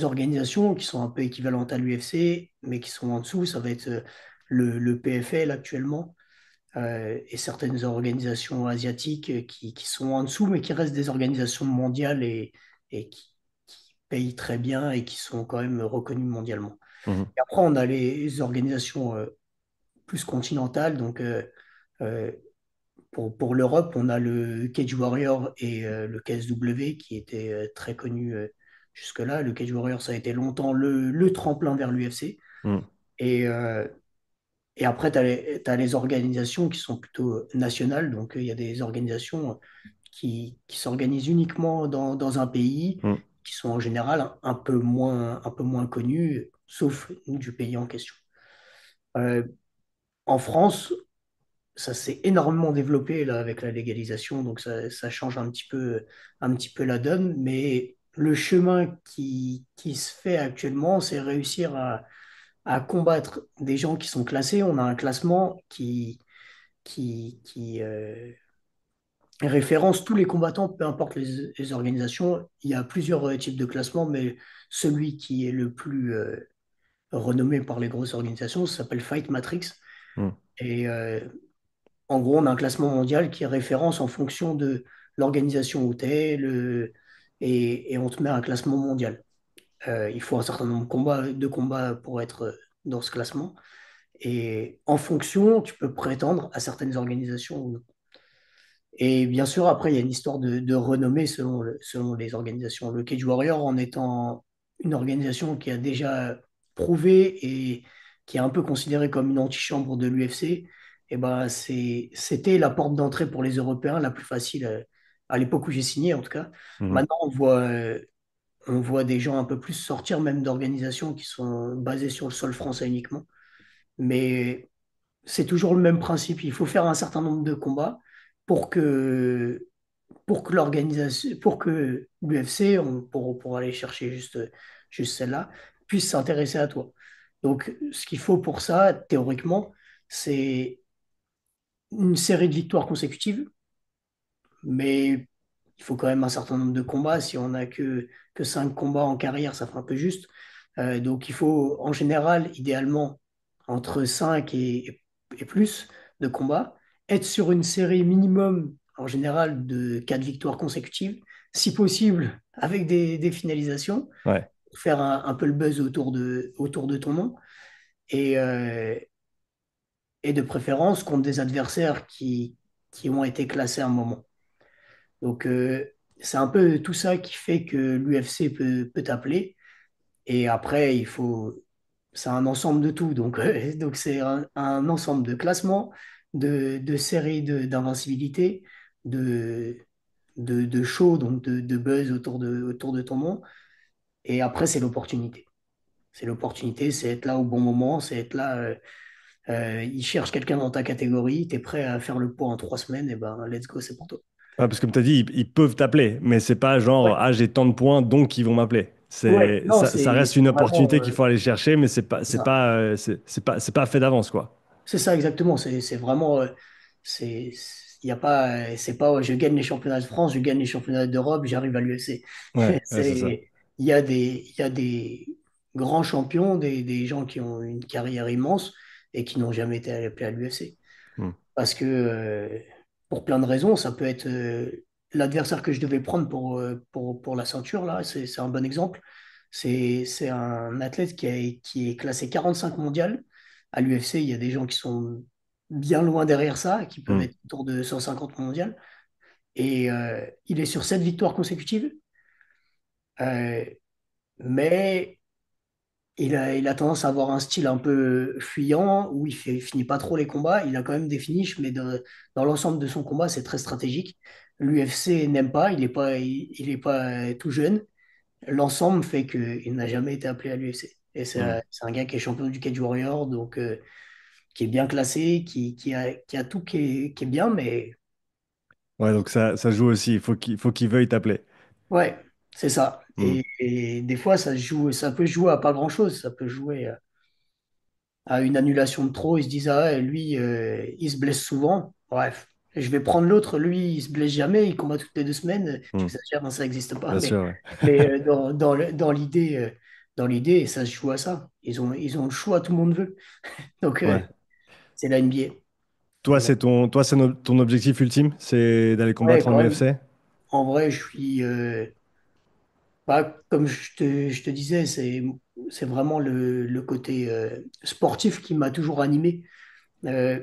organisations qui sont un peu équivalentes à l'UFC, mais qui sont en dessous, ça va être le PFL actuellement, et certaines organisations asiatiques qui sont en dessous, mais qui restent des organisations mondiales et qui payent très bien et qui sont quand même reconnues mondialement. Mhm. Et après, on a les organisations plus continentales, donc euh, pour l'Europe, on a le Cage Warrior et le KSW qui étaient très connus jusque-là. Le Cage Warrior, ça a été longtemps le tremplin vers l'UFC. Mhm. Et, euh, et après, t'as les organisations qui sont plutôt nationales. Donc, il y a des organisations qui s'organisent uniquement dans un pays, Mhm. qui sont en général un peu moins connues, sauf du pays en question. Euh, En France, ça s'est énormément développé là, avec la légalisation, donc ça change un petit peu la donne. Mais le chemin qui se fait actuellement, c'est réussir à combattre des gens qui sont classés. On a un classement qui référence tous les combattants, peu importe les organisations. Il y a plusieurs types de classements, mais celui qui est renommé par les grosses organisations, ça s'appelle Fight Matrix. Hmm. Et en gros, on a un classement mondial qui référence en fonction de l'organisation où tu es, et on te met un classement mondial. Il faut un certain nombre de combats pour être dans ce classement. Et en fonction, tu peux prétendre à certaines organisations ou non. Et bien sûr, après, il y a une histoire de renommée selon les organisations. Le Cage Warrior, en étant une organisation qui a déjà prouvé et qui est un peu considérée comme une antichambre de l'UFC, eh ben, c'était la porte d'entrée pour les Européens la plus facile à l'époque où j'ai signé, en tout cas. Hmm. Maintenant, on voit des gens un peu plus sortir même d'organisations qui sont basées sur le sol français uniquement. Mais c'est toujours le même principe. Il faut faire un certain nombre de combats pour que, pour que l'UFC, pour aller chercher juste celle-là, puisse s'intéresser à toi. Donc, ce qu'il faut pour ça, théoriquement, c'est une série de victoires consécutives, mais il faut quand même un certain nombre de combats. Si on n'a que 5 combats en carrière, ça fait un peu juste. Donc il faut en général, idéalement, entre 5 et plus de combats, être sur une série minimum, en général, de 4 victoires consécutives, si possible avec des finalisations, Ouais. pour faire un peu le buzz autour de ton nom, et, euh, et de préférence contre des adversaires qui ont été classés à un moment. Donc, c'est un peu tout ça qui fait que l'UFC peut t'appeler. Et après, c'est un ensemble de tout. Donc, donc c'est un ensemble de classements, de séries d'invincibilité, de, de show, donc de buzz autour de ton nom. Et après, c'est l'opportunité. C'est l'opportunité, c'est être là au bon moment, c'est être là. Ils cherchent quelqu'un dans ta catégorie, tu es prêt à faire le poids en 3 semaines, et ben let's go, c'est pour toi. Ouais, parce que comme tu as dit, ils peuvent t'appeler, mais c'est pas genre, Ouais, ah, j'ai tant de points, donc ils vont m'appeler. ouais, non, Ça reste une c'est vraiment. opportunité qu'il faut aller chercher, mais C'est ça. c'est pas fait d'avance, quoi. C'est ça exactement. C'est vraiment. Il y a pas. C'est pas je gagne les championnats de France, je gagne les championnats d'Europe, j'arrive à l'UFC. Ouais, ouais, c'est ça. C'est, il y a des grands champions, des gens qui ont une carrière immense et qui n'ont jamais été appelés à l'UFC. Hmm. Parce que, pour plein de raisons, ça peut être l'adversaire que je devais prendre pour la ceinture, là, c'est un bon exemple. C'est un athlète qui est classé 45 mondial. À l'UFC, il y a des gens qui sont bien loin derrière ça, qui peuvent Hmm. être autour de 150 mondial. Et il est sur 7 victoires consécutives. Euh, mais il a tendance à avoir un style un peu fuyant, où finit pas trop les combats. Il a quand même des finishes, mais dans l'ensemble de son combat, c'est très stratégique. L'UFC n'aime pas, il est pas tout jeune. L'ensemble fait qu'il n'a jamais été appelé à l'UFC. Et Hmm. c'est un gars qui est champion du Cage Warrior, donc qui est bien classé, qui a tout qui est bien, mais Ouais, donc ça joue aussi. Il faut qu'ils veuillent t'appeler. ouais, c'est ça. Hmm. Et des fois, ça peut jouer à pas grand-chose. Ça peut jouer à une annulation de trop, ils se disent, ah, lui, il se blesse souvent. Bref, je vais prendre l'autre, lui, il se blesse jamais, il combat toutes les 2 semaines. Hmm. J'exagère, hein, ça n'existe pas, Bien sûr, ouais. mais dans l'idée, ça se joue à ça. Ils ont le choix, tout le monde veut. Donc, Ouais. c'est la NBA. Toi, ton objectif ultime, c'est d'aller Ouais, combattre en quand même. UFC? En vrai, comme je te disais, c'est vraiment le côté sportif qui m'a toujours animé. Euh,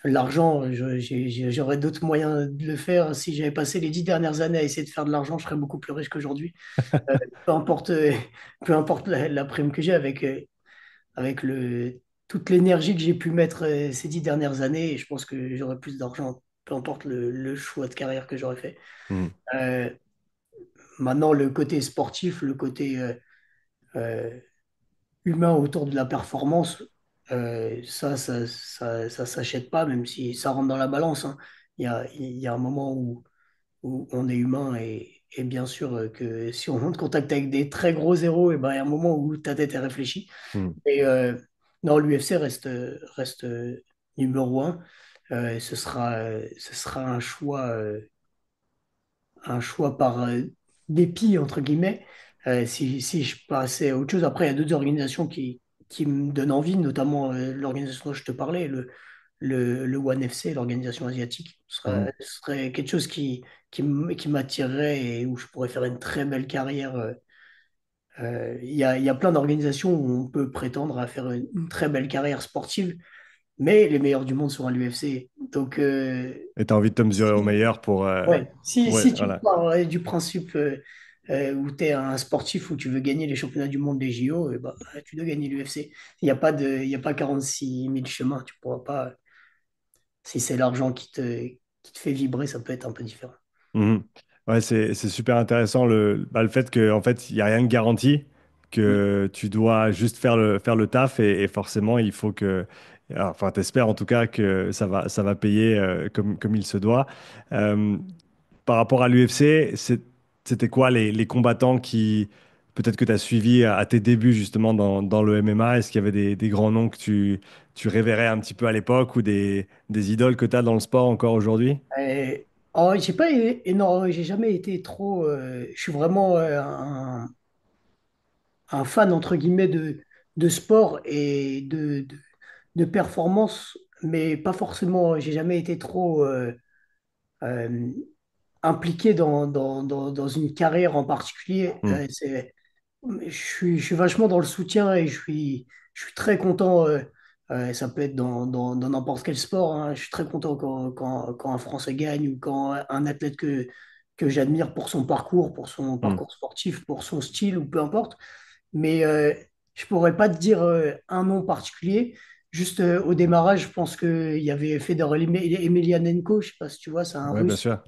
L'argent, j'aurais d'autres moyens de le faire. Si j'avais passé les 10 dernières années à essayer de faire de l'argent, je serais beaucoup plus riche qu'aujourd'hui. Peu importe, peu importe la prime que j'ai avec toute l'énergie que j'ai pu mettre ces 10 dernières années, et je pense que j'aurais plus d'argent, peu importe le choix de carrière que j'aurais fait. Hmm. Euh, Maintenant, le côté sportif, le côté euh, humain autour de la performance, ça s'achète pas, même si ça rentre dans la balance, hein. Il y a un moment où on est humain et bien sûr que si on rentre en contact avec des très gros zéros, et ben, il y a un moment où ta tête est réfléchie. Hmm. Et non, l'UFC reste numéro un. Ce sera un choix par dépit, entre guillemets. Si je passais à autre chose, après, il y a d'autres organisations qui me donnent envie, notamment l'organisation dont je te parlais, le ONE FC, l'organisation asiatique. Mhm. Ce serait quelque chose qui m'attirerait et où je pourrais faire une très belle carrière. Il y a plein d'organisations où on peut prétendre à faire une très belle carrière sportive, mais les meilleurs du monde sont à l'UFC. Donc, Et tu as envie de te mesurer au si, meilleur pour... ouais, ouais, si tu voilà. pars du principe où tu es un sportif où tu veux gagner les championnats du monde des JO, bah, tu dois gagner l'UFC. Il y a pas 46 000 chemins. Tu pourras pas, si c'est l'argent qui te fait vibrer, ça peut être un peu différent. Mhm. Ouais, c'est super intéressant le fait que en fait, il n'y a rien de garanti, Mm. que tu dois juste faire le taf et forcément, il faut que... Enfin, t'espères en tout cas que ça va payer comme il se doit. Euh, Par rapport à l'UFC, c'était quoi les combattants qui, peut-être que tu as suivi à tes débuts justement dans le MMA? Est-ce qu'il y avait des grands noms que tu révérais un petit peu à l'époque ou des idoles que tu as dans le sport encore aujourd'hui? Euh, oh, j'ai pas, non, j'ai jamais été trop. Je suis vraiment un fan entre guillemets de sport et de performance, mais pas forcément. J'ai jamais été trop euh, impliqué dans une carrière en particulier. Hmm. Je suis vachement dans le soutien et je suis très content. Ça peut être dans n'importe quel sport, hein. Je suis très content quand un Français gagne ou quand un athlète que j'admire pour son Hmm. parcours sportif, pour son style ou peu importe. Mais je pourrais pas te dire un nom particulier. Juste au démarrage, je pense qu'il y avait Fedor Emelianenko, je sais pas si tu vois, c'est un Ouais, bien Russe. sûr.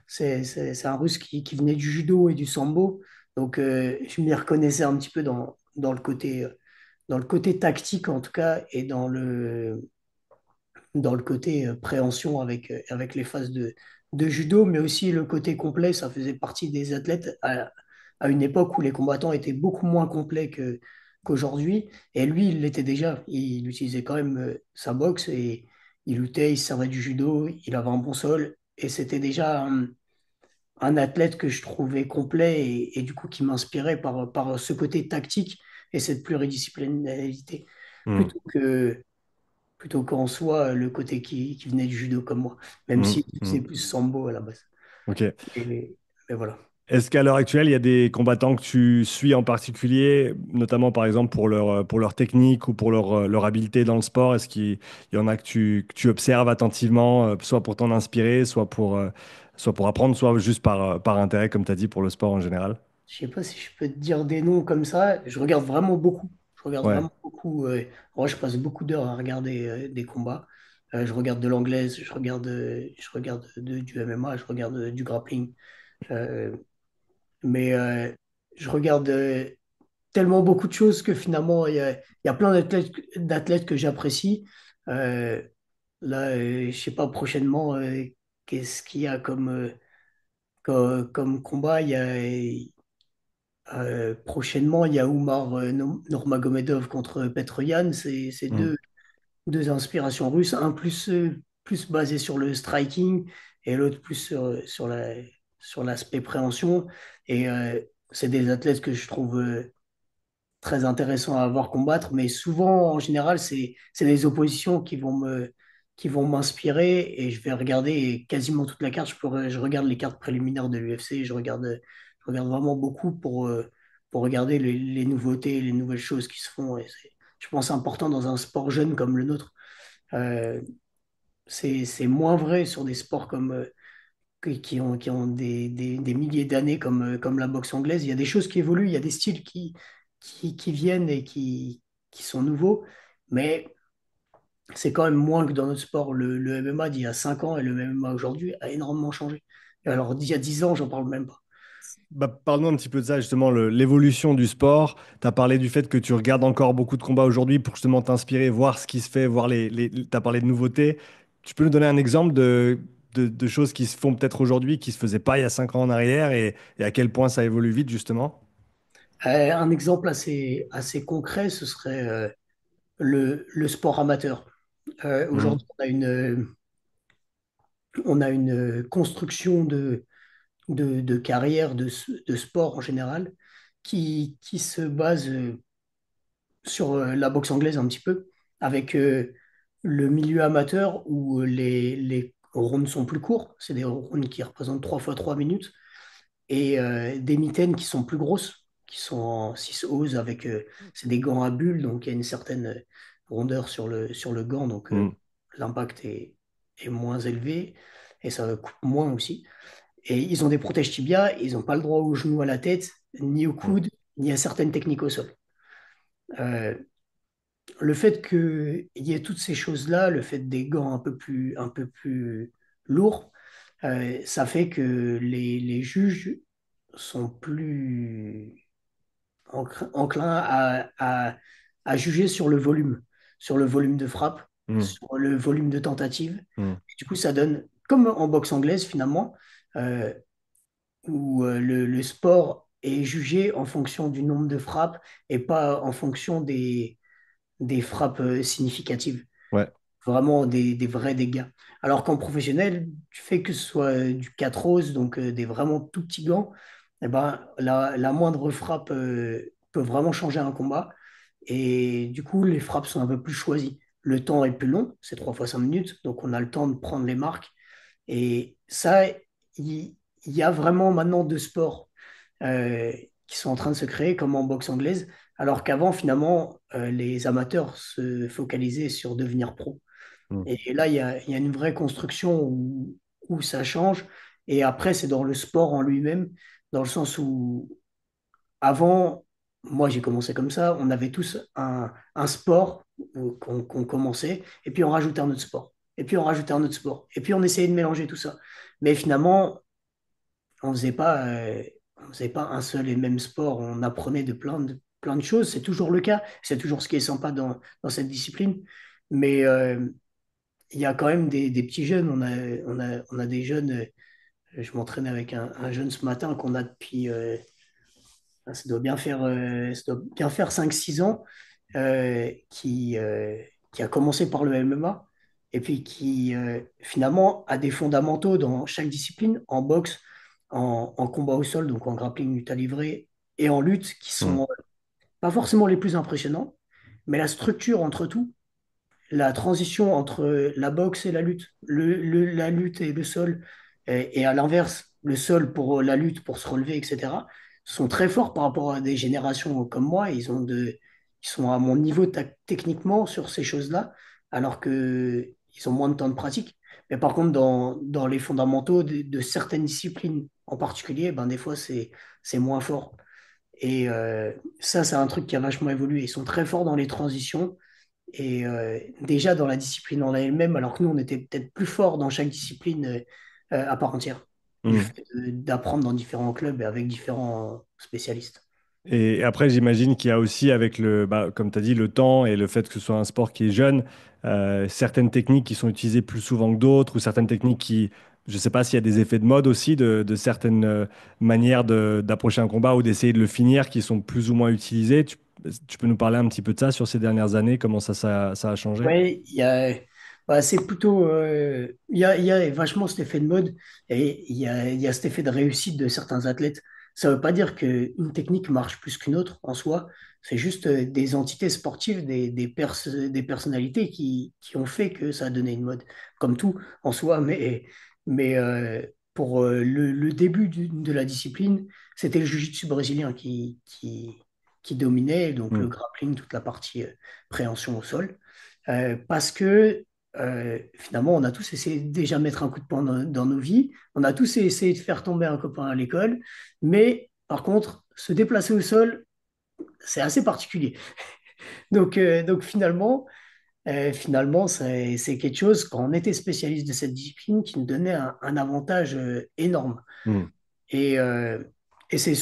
C'est un Russe qui venait du judo et du sambo. Donc, je m'y reconnaissais un petit peu dans le côté tactique, en tout cas, et dans le côté préhension avec les phases de judo, mais aussi le côté complet. Ça faisait partie des athlètes à une époque où les combattants étaient beaucoup moins complets qu'aujourd'hui. Et lui, il l'était déjà. Il utilisait quand même sa boxe et il luttait, il se servait du judo, il avait un bon sol. Et c'était déjà un athlète que je trouvais complet et du coup qui m'inspirait par ce côté tactique et cette pluridisciplinarité Hmm. plutôt que plutôt qu'en soi le côté qui venait du judo comme moi, même Hmm. si Hmm. c'est plus sambo à la base. Ok. Et, mais voilà. Est-ce qu'à l'heure actuelle, il y a des combattants que tu suis en particulier, notamment par exemple pour leur technique ou pour leur habileté dans le sport? Est-ce qu'il y en a que tu observes attentivement, soit pour t'en inspirer, soit pour apprendre, soit juste par intérêt, comme tu as dit, pour le sport en général? Je sais pas si je peux te dire des noms comme ça. Je regarde vraiment beaucoup. Je regarde Ouais. vraiment beaucoup. Moi, je passe beaucoup d'heures à regarder des combats. Je regarde de l'anglaise, je regarde du MMA, je regarde du grappling. Euh, mais je regarde tellement beaucoup de choses que finalement, il y a plein d'athlètes que j'apprécie. Euh, Là, je sais pas prochainement qu'est-ce qu'il y a comme combat. Prochainement, il y a Oumar Nurmagomedov contre Petr Yan. C'est Hmm. deux inspirations russes, un plus basé sur le striking et l'autre plus sur l'aspect préhension. Et c'est des athlètes que je trouve très intéressant à voir combattre, mais souvent, en général, c'est des oppositions qui vont m'inspirer et je vais regarder quasiment toute la carte. Je regarde les cartes préliminaires de l'UFC, je regarde vraiment beaucoup pour regarder les nouveautés, les nouvelles choses qui se font. Et je pense, important dans un sport jeune comme le nôtre. Euh, c'est moins vrai sur des sports qui ont des milliers d'années comme la boxe anglaise. Il y a des choses qui évoluent, il y a des styles qui viennent et qui sont nouveaux, mais c'est quand même moins que dans notre sport. Le MMA d'il y a 5 ans et le MMA aujourd'hui a énormément changé. Et alors, d'il y a 10 ans, j'en parle même pas. Bah, parle-nous un petit peu de ça, justement, l'évolution du sport. Tu as parlé du fait que tu regardes encore beaucoup de combats aujourd'hui pour justement t'inspirer, voir ce qui se fait, voir tu as parlé de nouveautés. Tu peux nous donner un exemple de choses qui se font peut-être aujourd'hui, qui se faisaient pas il y a 5 ans en arrière et à quel point ça évolue vite, justement? Un exemple assez concret, ce serait le sport amateur. Mhm. Aujourd'hui, on a une construction de carrière de sport en général qui se base sur la boxe anglaise un petit peu, avec le milieu amateur où les rounds sont plus courts, c'est des rounds qui représentent 3 fois 3 minutes, et des mitaines qui sont plus grosses, qui sont en 6 oses avec, c'est des gants à bulles, donc il y a une certaine rondeur sur le gant, donc Mm. l'impact est moins élevé, et ça coupe moins aussi. Et ils ont des protèges tibia, ils n'ont pas le droit aux genoux à la tête, ni aux Mm. coudes, ni à certaines techniques au sol. Euh, le fait qu'il y ait toutes ces choses-là, le fait des gants un peu plus lourds, ça fait que les juges sont plus enclins à juger sur le volume de frappe, Mm. sur le volume de tentative. Mm. Du coup, ça donne, comme en boxe anglaise finalement, euh, où le sport est jugé en fonction du nombre de frappes et pas en fonction des frappes significatives, Ouais. vraiment des vrais dégâts. Alors qu'en professionnel, tu fais que ce soit du 4 roses, donc des vraiment tout petits gants, eh ben, la moindre frappe peut vraiment changer un combat. Et du coup, les frappes sont un peu plus choisies. Le temps est plus long, c'est 3 fois 5 minutes, donc on a le temps de prendre les marques. Et ça, il y a vraiment maintenant deux sports euh, qui sont en train de se créer, comme en boxe anglaise, alors qu'avant, finalement, les amateurs se focalisaient sur devenir pro. Mm. Et là, il y a une vraie construction où ça change. Et après, c'est dans le sport en lui-même, dans le sens où avant, moi j'ai commencé comme ça, on avait tous un sport qu'on commençait, et puis on rajoutait un autre sport, et puis on rajoutait un autre sport, et puis on essayait de mélanger tout ça. Mais finalement, on faisait pas un seul et même sport, on apprenait plein de choses, c'est toujours le cas, c'est toujours ce qui est sympa dans cette discipline. Mais il y a quand même des petits jeunes, on a des jeunes, je m'entraînais avec un jeune ce matin qu'on a depuis, ça doit bien faire 5 6 ans, qui a commencé par le MMA et puis qui finalement a des fondamentaux dans chaque discipline, en boxe, en combat au sol, donc en grappling, lutte à livrer et en lutte, qui Mm. sont pas forcément les plus impressionnants, mais la structure entre tout, la transition entre la boxe et la lutte, la lutte et le sol, et à l'inverse, le sol pour la lutte, pour se relever, etc., sont très forts par rapport à des générations comme moi. Ils sont à mon niveau techniquement sur ces choses-là, alors que ils ont moins de temps de pratique. Mais par contre, dans les fondamentaux de certaines disciplines en particulier, ben, des fois, c'est moins fort. Et ça, c'est un truc qui a vachement évolué. Ils sont très forts dans les transitions et déjà dans la discipline en elle-même, alors que nous, on était peut-être plus forts dans chaque discipline à part entière, du Mm. fait d'apprendre dans différents clubs et avec différents spécialistes. Et après, j'imagine qu'il y a aussi, avec comme tu as dit, le temps et le fait que ce soit un sport qui est jeune, certaines techniques qui sont utilisées plus souvent que d'autres, ou certaines techniques qui, je ne sais pas s'il y a des effets de mode aussi, de certaines manières d'approcher un combat ou d'essayer de le finir qui sont plus ou moins utilisées. Tu peux nous parler un petit peu de ça sur ces dernières années, comment ça a changé? Oui, bah, c'est plutôt, il y a vachement cet effet de mode et il y a cet effet de réussite de certains athlètes. Ça ne veut pas dire qu'une technique marche plus qu'une autre en soi, c'est juste des entités sportives, des personnalités qui ont fait que ça a donné une mode, comme tout en soi, mais pour le début de la discipline, c'était le jiu-jitsu brésilien qui dominait, donc le Mm. grappling, toute la partie préhension au sol. Parce que finalement, on a tous essayé de déjà mettre un coup de poing dans nos vies, on a tous essayé de faire tomber un copain à l'école, mais par contre, se déplacer au sol, c'est assez particulier. Donc finalement c'est quelque chose, quand on était spécialiste de cette discipline, qui nous donnait un avantage énorme. Mm. Et, et c'est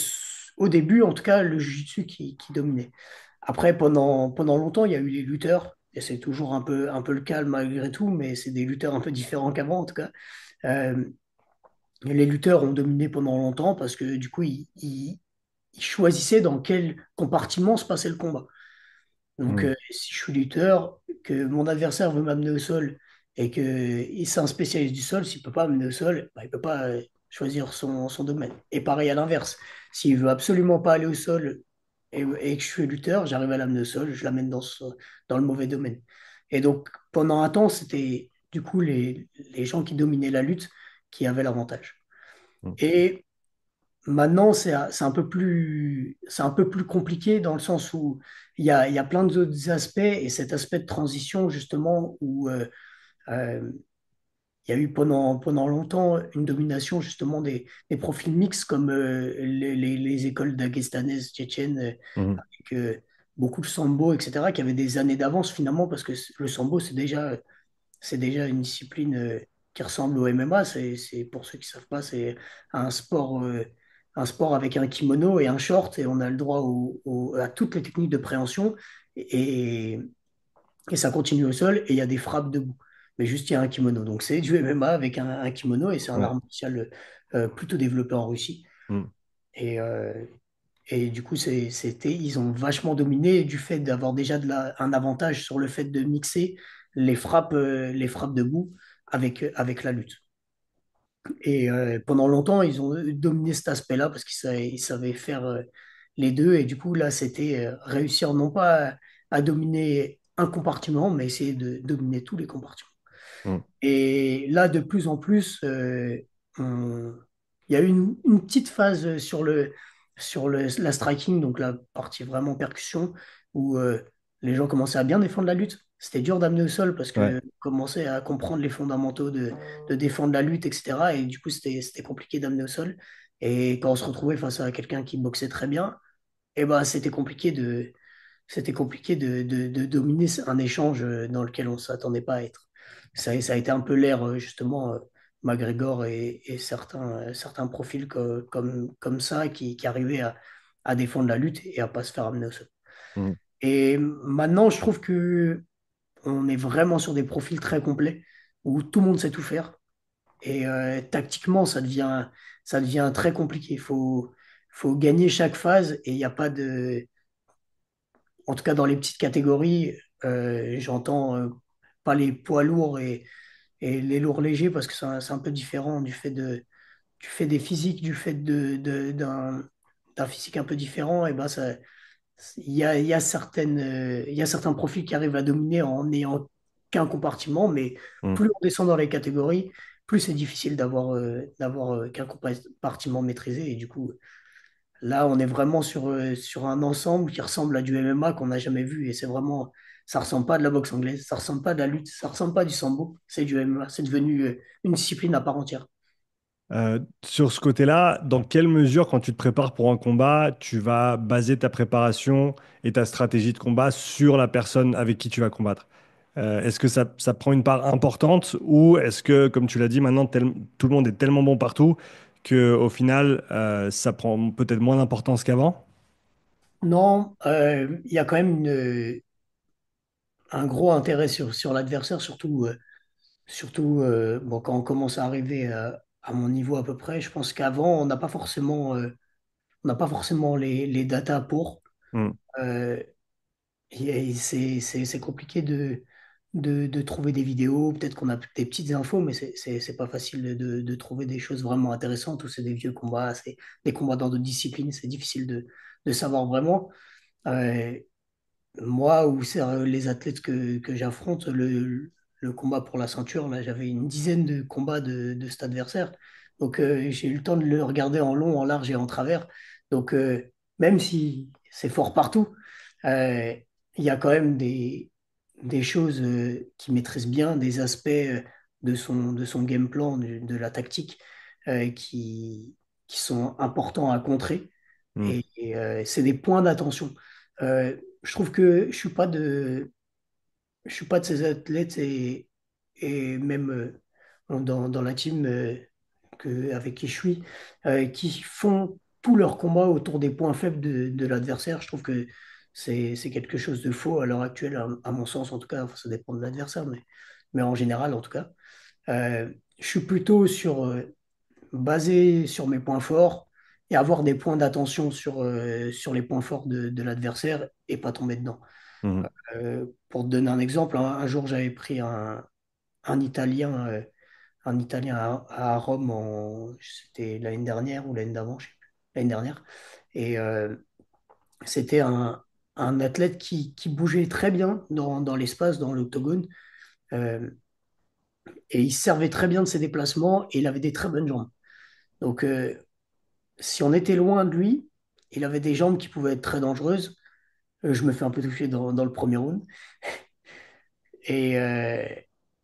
au début, en tout cas, le jiu-jitsu qui dominait. Après, pendant longtemps, il y a eu les lutteurs, et c'est toujours un peu le cas malgré tout, mais c'est des lutteurs un peu différents qu'avant, en tout cas. Euh, les lutteurs ont dominé pendant longtemps parce que du coup, ils choisissaient dans quel compartiment se passait le combat. Donc, Mm. si je suis lutteur, que mon adversaire veut m'amener au sol et que c'est un spécialiste du sol, s'il ne peut pas m'amener au sol, bah, il peut pas, choisir son domaine. Et pareil à l'inverse, s'il veut absolument pas aller au sol et que je suis lutteur, j'arrive à l'amener au sol, je l'amène dans le mauvais domaine. Et donc pendant un temps, c'était du coup les gens qui dominaient la lutte qui avaient l'avantage. Mm. Et maintenant, c'est un peu plus compliqué dans le sens où il y a plein d'autres aspects et cet aspect de transition, justement, où euh, il y a eu pendant longtemps une domination, justement, des profils mixtes comme les écoles daguestanaises, tchétchènes, Mhm. avec beaucoup de sambo, etc., qui avaient des années d'avance finalement, parce que le sambo, c'est déjà une discipline qui ressemble au MMA. Pour ceux qui ne savent pas, c'est un sport avec un kimono et un short, et on a le droit à toutes les techniques de préhension, et, et ça continue au sol, et il y a des frappes debout. Mais juste, il y a un kimono. Donc, c'est du MMA avec un kimono, et c'est un Ouais. art martial plutôt développé en Russie. Mm. Et, du coup, ils ont vachement dominé du fait d'avoir déjà un avantage sur le fait de mixer les frappes debout avec la lutte. Et pendant longtemps, ils ont dominé cet aspect-là parce ils savaient faire les deux. Et du coup, là, c'était réussir non pas à dominer un compartiment, mais essayer de dominer tous les compartiments. Mm. Et là, de plus en plus, on- il y a eu une petite phase la striking, donc la partie vraiment percussion, où les gens commençaient à bien défendre la lutte. C'était dur d'amener au sol parce Ouais. que commençaient à comprendre les fondamentaux de défendre la lutte, etc. Et du coup, c'était compliqué d'amener au sol. Et quand on se retrouvait face à quelqu'un qui boxait très bien, eh ben, c'était compliqué de dominer un échange dans lequel on ne s'attendait pas à être. Ça a été un peu l'ère, justement, McGregor et certains profils comme ça qui arrivaient à défendre la lutte et à pas se faire amener au sol. Mm. Et maintenant, je trouve que on est vraiment sur des profils très complets où tout le monde sait tout faire. Et tactiquement, ça devient très compliqué. Faut gagner chaque phase et il n'y a pas de, en tout cas dans les petites catégories, j'entends pas les poids lourds et les lourds légers parce que c'est un peu différent du fait des physiques, du fait d'un physique un peu différent. Et ben ça, il y a certains profils qui arrivent à dominer en n'ayant qu'un compartiment, mais Mm. plus on descend dans les catégories, plus c'est difficile d'avoir qu'un compartiment maîtrisé. Et du coup, là, on est vraiment sur un ensemble qui ressemble à du MMA qu'on n'a jamais vu. Et ça ressemble pas à de la boxe anglaise, ça ressemble pas à de la lutte, ça ressemble pas à du sambo. C'est du MMA. C'est devenu une discipline à part entière. Sur ce côté-là, dans quelle mesure, quand tu te prépares pour un combat, tu vas baser ta préparation et ta stratégie de combat sur la personne avec qui tu vas combattre? Est-ce que ça prend une part importante ou est-ce que, comme tu l'as dit, maintenant tout le monde est tellement bon partout que au final, ça prend peut-être moins d'importance qu'avant? Non, il y a quand même un gros intérêt sur l'adversaire, surtout bon, quand on commence à arriver à mon niveau à peu près. Je pense qu'avant, on n'a pas forcément les datas pour. Mm. Euh, et c'est compliqué de trouver des vidéos. Peut-être qu'on a des petites infos, mais c'est pas facile de trouver des choses vraiment intéressantes ou c'est des vieux combats, c'est des combats dans d'autres disciplines. C'est difficile de savoir vraiment. Euh, Moi, ou c'est les athlètes que j'affronte, le combat pour la ceinture, là, j'avais une dizaine de combats de cet adversaire. Donc, j'ai eu le temps de le regarder en long, en large et en travers. Donc, même si c'est fort partout, euh, il y a quand même des choses qu'il maîtrise bien, des aspects de son game plan, de la tactique, qui sont importants à contrer. Mm. C'est des points d'attention. Je trouve que je suis pas de ces athlètes et même dans la team avec qui je suis, qui font tout leur combat autour des points faibles de l'adversaire. Je trouve que c'est quelque chose de faux à l'heure actuelle, à mon sens en tout cas. Enfin, ça dépend de l'adversaire, mais en général en tout cas. Je suis plutôt basé sur mes points forts et avoir des points d'attention sur les points forts de l'adversaire et pas tomber dedans. Mm. Pour te donner un exemple, un jour j'avais pris un Italien un Italien à Rome, c'était l'année dernière ou l'année d'avant, je sais plus, l'année dernière. Et c'était un athlète qui bougeait très bien dans l'espace, dans l'octogone. Euh, et il servait très bien de ses déplacements et il avait des très bonnes jambes. Donc, si on était loin de lui, il avait des jambes qui pouvaient être très dangereuses. Je me fais un peu toucher dans le premier round. Et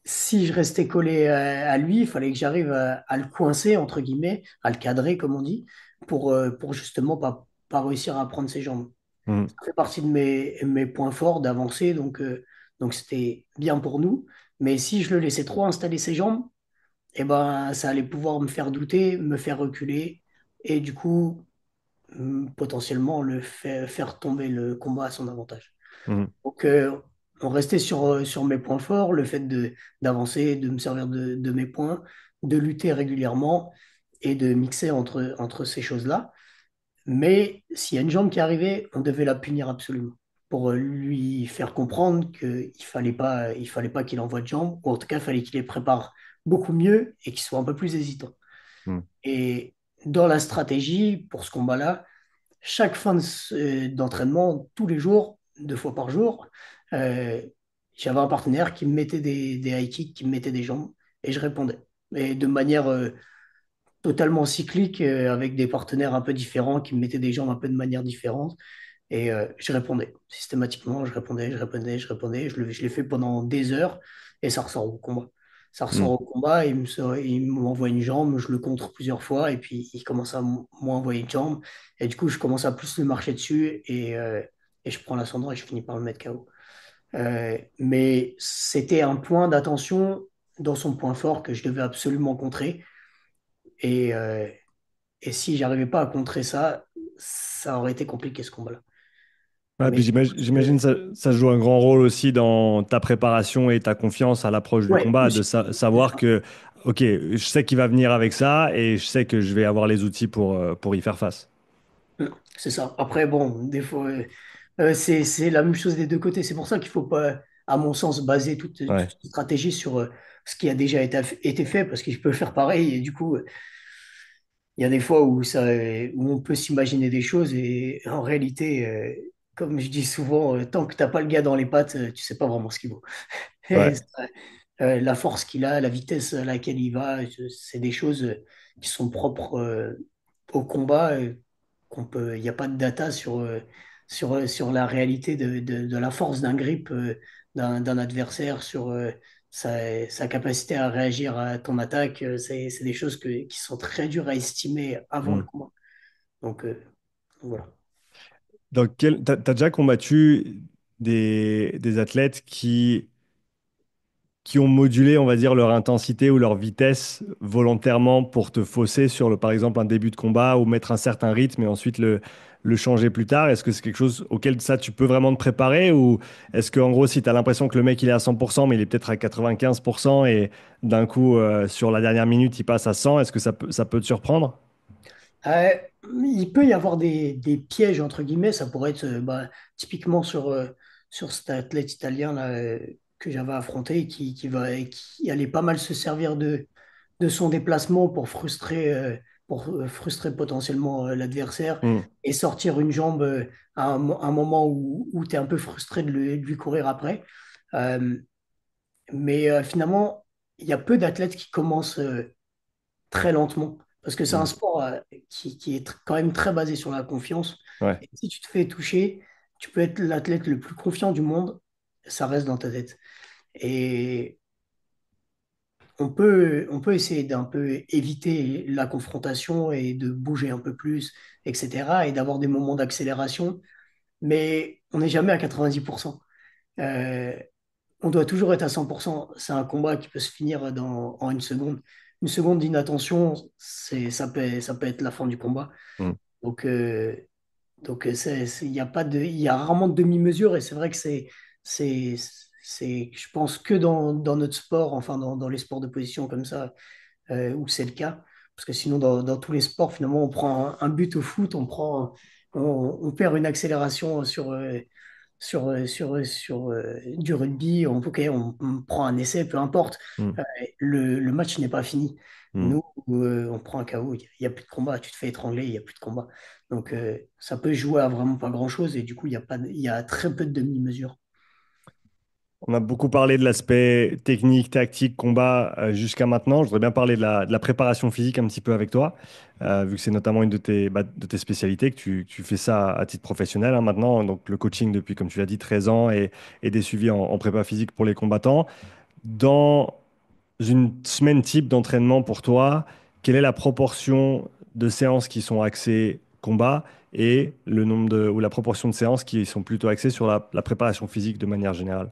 si je restais collé à lui, il fallait que j'arrive à le coincer, entre guillemets, à le cadrer, comme on dit, pour justement pas réussir à prendre ses jambes. Mhm. Ça fait partie de mes points forts d'avancer, donc c'était bien pour nous. Mais si je le laissais trop installer ses jambes, eh ben, ça allait pouvoir me faire douter, me faire reculer, et du coup, potentiellement faire tomber le combat à son avantage. Mhm. Donc, on restait sur mes points forts, le fait d'avancer, de me servir de mes points, de lutter régulièrement et de mixer entre ces choses-là. Mais s'il y a une jambe qui arrivait, on devait la punir absolument pour lui faire comprendre qu'il fallait pas qu'il envoie de jambes, ou en tout cas, il fallait qu'il les prépare beaucoup mieux et qu'il soit un peu plus hésitant. Mhm. Et dans la stratégie, pour ce combat-là, chaque fin d'entraînement, tous les jours, 2 fois par jour, euh, j'avais un partenaire qui me mettait des high kicks, qui me mettait des jambes, et je répondais. Et de manière totalement cyclique, avec des partenaires un peu différents, qui me mettaient des jambes un peu de manière différente. Et je répondais systématiquement, je répondais. Je l'ai fait pendant des heures, et ça ressort au combat. Ça ressort Mhm. au combat, il m'envoie une jambe, je le contre plusieurs fois, et puis il commence à m'envoyer une jambe. Et du coup, je commence à plus le marcher dessus, et je prends l'ascendant et je finis par le mettre KO. Mais c'était un point d'attention dans son point fort que je devais absolument contrer. Et, euh, et si j'arrivais pas à contrer ça, ça aurait été compliqué ce combat-là. Ouais, puis Mais j'imagine ça joue un grand rôle aussi dans ta préparation et ta confiance à l'approche du ouais, combat, de aussi. C'est savoir ça. que, ok, je sais qu'il va venir avec ça et je sais que je vais avoir les outils pour y faire face. C'est ça. Après, bon, des fois, c'est la même chose des deux côtés. C'est pour ça qu'il faut pas, à mon sens, baser toute Ouais, une stratégie sur ce qui a déjà été fait, parce qu'il peut faire pareil. Et du coup, il y a des fois où on peut s'imaginer des choses, et en réalité, comme je dis souvent, tant que t'as pas le gars dans les pattes, tu sais pas vraiment ce qu'il vaut. Et, ouais. la force qu'il a, la vitesse à laquelle il va, c'est des choses qui sont propres au combat. Il n'y a pas de data sur la réalité de la force d'un grip d'un adversaire, sur sa capacité à réagir à ton attaque. C'est des choses qui sont très dures à estimer avant le Hmm. combat. Donc, voilà. T'as déjà combattu des athlètes qui ont modulé, on va dire, leur intensité ou leur vitesse volontairement pour te fausser sur, par exemple, un début de combat ou mettre un certain rythme et ensuite le changer plus tard? Est-ce que c'est quelque chose auquel ça, tu peux vraiment te préparer ou est-ce qu'en gros, si tu as l'impression que le mec, il est à 100%, mais il est peut-être à 95% et d'un coup, sur la dernière minute, il passe à 100, est-ce que ça peut te surprendre? Euh, il peut y avoir des pièges, entre guillemets. Ça pourrait être typiquement sur cet athlète italien là, que j'avais affronté, qui allait pas mal se servir de son déplacement pour frustrer potentiellement l'adversaire, Hmm, et sortir une jambe à un moment où tu es un peu frustré de lui courir après. Euh, mais finalement, il y a peu d'athlètes qui commencent très lentement, parce que c'est un hmm. sport qui est quand même très basé sur la confiance. Ouais. Et si tu te fais toucher, tu peux être l'athlète le plus confiant du monde, ça reste dans ta tête. Et on peut essayer d'un peu éviter la confrontation et de bouger un peu plus, etc., et d'avoir des moments d'accélération, mais on n'est jamais à 90%. Euh, on doit toujours être à 100%. C'est un combat qui peut se finir en une seconde. Une seconde d'inattention, ça peut être la fin du combat. Hmm. Donc, il y a pas il y a rarement de demi-mesure, et c'est vrai que c'est, je pense que dans notre sport, enfin dans les sports de position comme ça, où c'est le cas. Parce que sinon, dans tous les sports, finalement, on prend un but au foot, on perd une accélération du rugby, ok, on prend un essai, peu importe. Mm. Euh, le match n'est pas fini. Mm. Nous, on prend un KO, il n'y a plus de combat, tu te fais étrangler, il n'y a plus de combat. Donc, ça peut jouer à vraiment pas grand-chose et du coup, il y a pas, il y a très peu de demi-mesures. On a beaucoup parlé de l'aspect technique, tactique, combat jusqu'à maintenant. Je voudrais bien parler de la préparation physique un petit peu avec toi, vu que c'est notamment une de tes spécialités, que tu fais ça à titre professionnel hein, maintenant. Donc le coaching depuis, comme tu l'as dit, 13 ans et des suivis en prépa physique pour les combattants. Dans une semaine type d'entraînement pour toi, quelle est la proportion de séances qui sont axées combat et le nombre ou la proportion de séances qui sont plutôt axées sur la préparation physique de manière générale?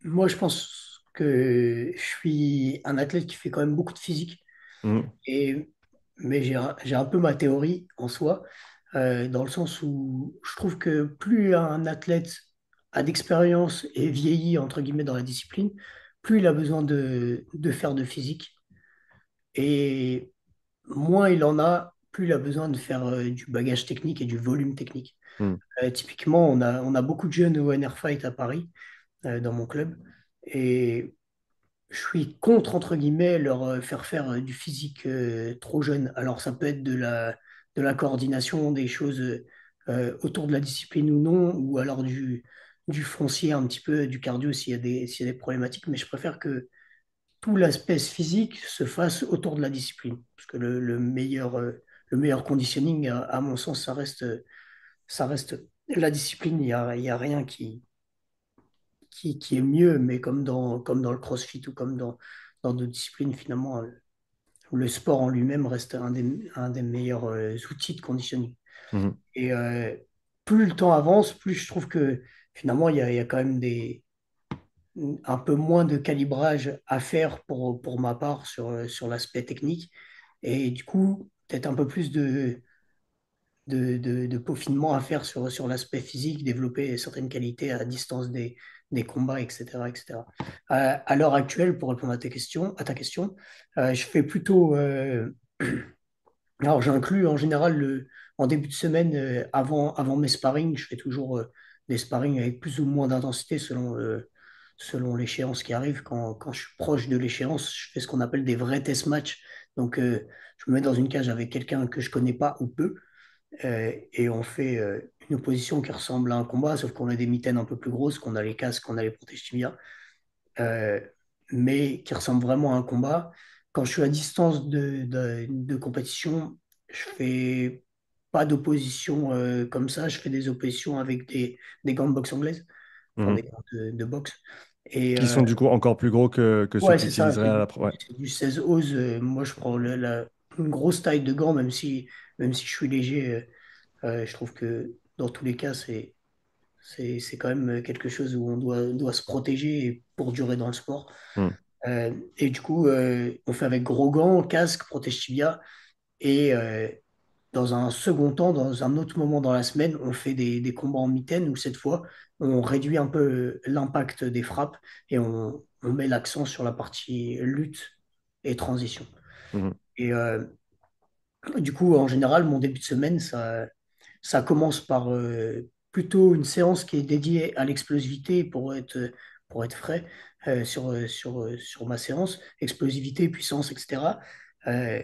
Moi, je pense que je suis un athlète qui fait quand même beaucoup de physique. Mm. Et, mais j'ai un peu ma théorie en soi, dans le sens où je trouve que plus un athlète a d'expérience et vieillit, entre guillemets, dans la discipline, plus il a besoin de faire de physique. Et moins il en a, plus il a besoin de faire du bagage technique et du volume technique. Mm. Typiquement, on a beaucoup de jeunes au NR Fight à Paris, dans mon club. Et je suis contre, entre guillemets, leur faire faire du physique trop jeune. Alors, ça peut être de la coordination, des choses autour de la discipline ou non, ou alors du foncier, un petit peu, du cardio s'il y a des problématiques. Mais je préfère que tout l'aspect physique se fasse autour de la discipline. Parce que le meilleur conditioning, à mon sens, ça reste la discipline. Il y a rien qui est mieux, mais comme dans le CrossFit ou dans d'autres disciplines, finalement, le sport en lui-même reste un des meilleurs outils de conditioning. Mhm. Et plus le temps avance, plus je trouve que finalement, il y a quand même un peu moins de calibrage à faire pour ma part sur l'aspect technique. Et du coup, peut-être un peu plus de peaufinement à faire sur l'aspect physique, développer certaines qualités à distance des combats, etc., etc. À l'heure actuelle, pour répondre à ta question, je fais plutôt. Alors, j'inclus en général en début de semaine, avant mes sparring, je fais toujours des sparring avec plus ou moins d'intensité selon l'échéance qui arrive. Quand je suis proche de l'échéance, je fais ce qu'on appelle des vrais test matchs. Donc, je me mets dans une cage avec quelqu'un que je connais pas ou peu, et on fait une opposition qui ressemble à un combat, sauf qu'on a des mitaines un peu plus grosses, qu'on a les casques, qu'on a les protèges tibia, euh, mais qui ressemble vraiment à un combat. Quand je suis à distance de compétition, je fais pas d'opposition comme ça, je fais des oppositions avec des gants de boxe anglaise, enfin des Mhm. gants de boxe. Et Qui sont du coup encore plus gros que ceux ouais, que tu c'est ça, utiliserais à la ouais. c'est du 16 ose. Moi, je prends une grosse taille de gants, même si je suis léger. Je trouve que dans tous les cas, c'est quand même quelque chose où on doit se protéger pour durer dans le sport. Mhm. Et du coup, on fait avec gros gants, casque, protège tibia. Et dans un second temps, dans un autre moment dans la semaine, on fait des combats en mitaine où cette fois, on réduit un peu l'impact des frappes et on met l'accent sur la partie lutte et transition. Mhm. Et du coup, en général, mon début de semaine, ça commence par plutôt une séance qui est dédiée à l'explosivité pour être frais sur ma séance, explosivité, puissance, etc. Euh,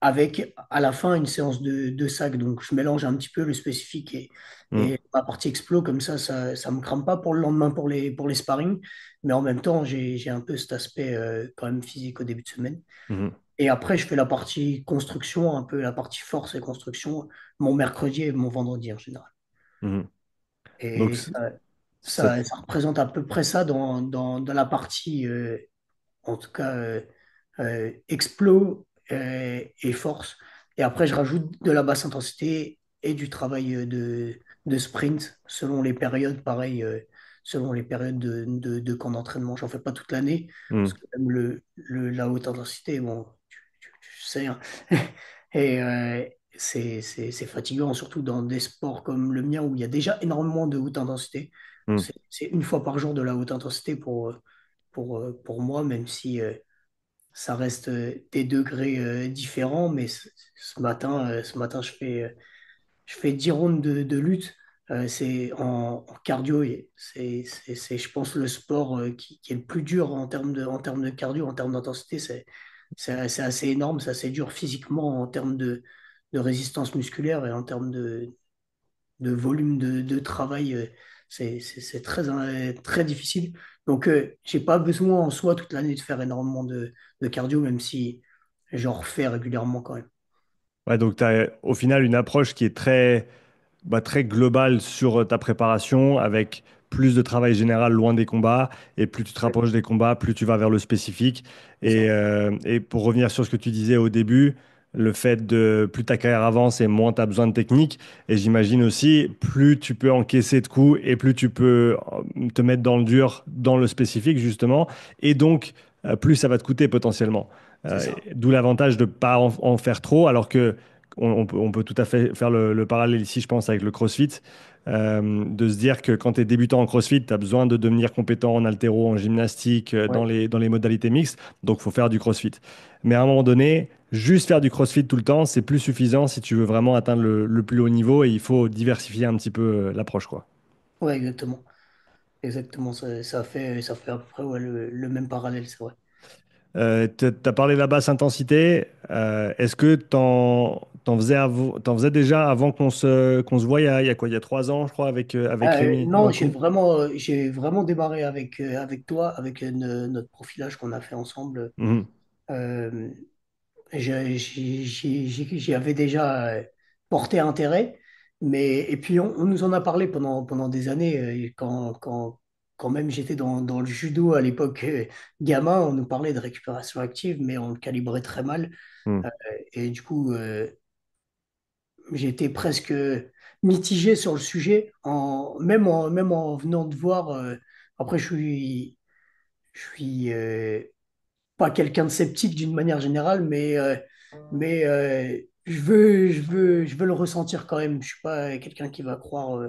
Avec à la fin une séance de sac. Donc je mélange un petit peu le spécifique Mhm. et ma partie explo, comme ça me crame pas pour le lendemain pour les sparring. Mais en même temps, j'ai un peu cet aspect quand même physique au début de semaine. Mhm. Et après, je fais la partie construction, un peu la partie force et construction, mon mercredi et mon vendredi en général. Mhm. Donc, Et ça- ça représente à peu près ça dans la partie, en tout cas, explo et force. Et après, je rajoute de la basse intensité et du travail de sprint selon les périodes, pareil, selon les périodes de camp d'entraînement. J'en fais pas toute l'année, parce mhm. que même la haute intensité, bon, tu sais, hein. Et c'est fatigant, surtout dans des sports comme le mien où il y a déjà énormément de haute intensité. Mhm. C'est une fois par jour de la haute intensité pour moi, même si ça reste des degrés ce matin, je fais 10 rounds de lutte. En cardio, je pense, le sport qui est le plus dur en termes de cardio, en termes d'intensité. C'est assez énorme, c'est assez dur physiquement en termes de résistance musculaire et en termes de volume de travail. C'est très difficile. Donc, j'ai pas besoin en soi toute l'année de faire énormément de cardio, même si j'en refais régulièrement quand même. Ouais, donc tu as au final une approche qui est très globale sur ta préparation, avec plus de travail général loin des combats, et plus tu te Ouais, rapproches des combats, plus tu vas vers le spécifique. c'est ça. Et pour revenir sur ce que tu disais au début, le fait de plus ta carrière avance et moins tu as besoin de technique, et j'imagine aussi, plus tu peux encaisser de coups et plus tu peux te mettre dans le dur, dans le spécifique justement, et donc plus ça va te coûter potentiellement. C'est ça. D'où l'avantage de ne pas en faire trop, alors que on peut tout à fait faire le parallèle ici, je pense, avec le CrossFit, de se dire que quand tu es débutant en CrossFit, tu as besoin de devenir compétent en haltéro, en gymnastique, Ouais. dans les modalités mixtes, donc il faut faire du CrossFit. Mais à un moment donné, juste faire du CrossFit tout le temps, c'est plus suffisant si tu veux vraiment atteindre le plus haut niveau, et il faut diversifier un petit peu l'approche, quoi. Ouais, exactement. Exactement. Ça fait à peu près ouais, le même parallèle, c'est vrai. Tu as parlé de la basse intensité. Est-ce que t'en faisais déjà avant qu'on se voie il y a quoi? Il y a 3 ans, je crois, avec Rémi Non, Lancou. j'ai vraiment démarré avec toi, avec notre profilage qu'on a fait ensemble. Mhm. Euh, J'y avais déjà porté intérêt, mais et puis on nous en a parlé pendant des années. Quand même j'étais dans le judo à l'époque gamin, on nous parlait de récupération active, mais on le calibrait très mal. Mhm. Et du coup, j'étais presque mitigé sur le sujet, même en venant de voir. Après, je suis pas quelqu'un de sceptique d'une manière générale, mais je veux le ressentir quand même. Je suis pas quelqu'un qui va croire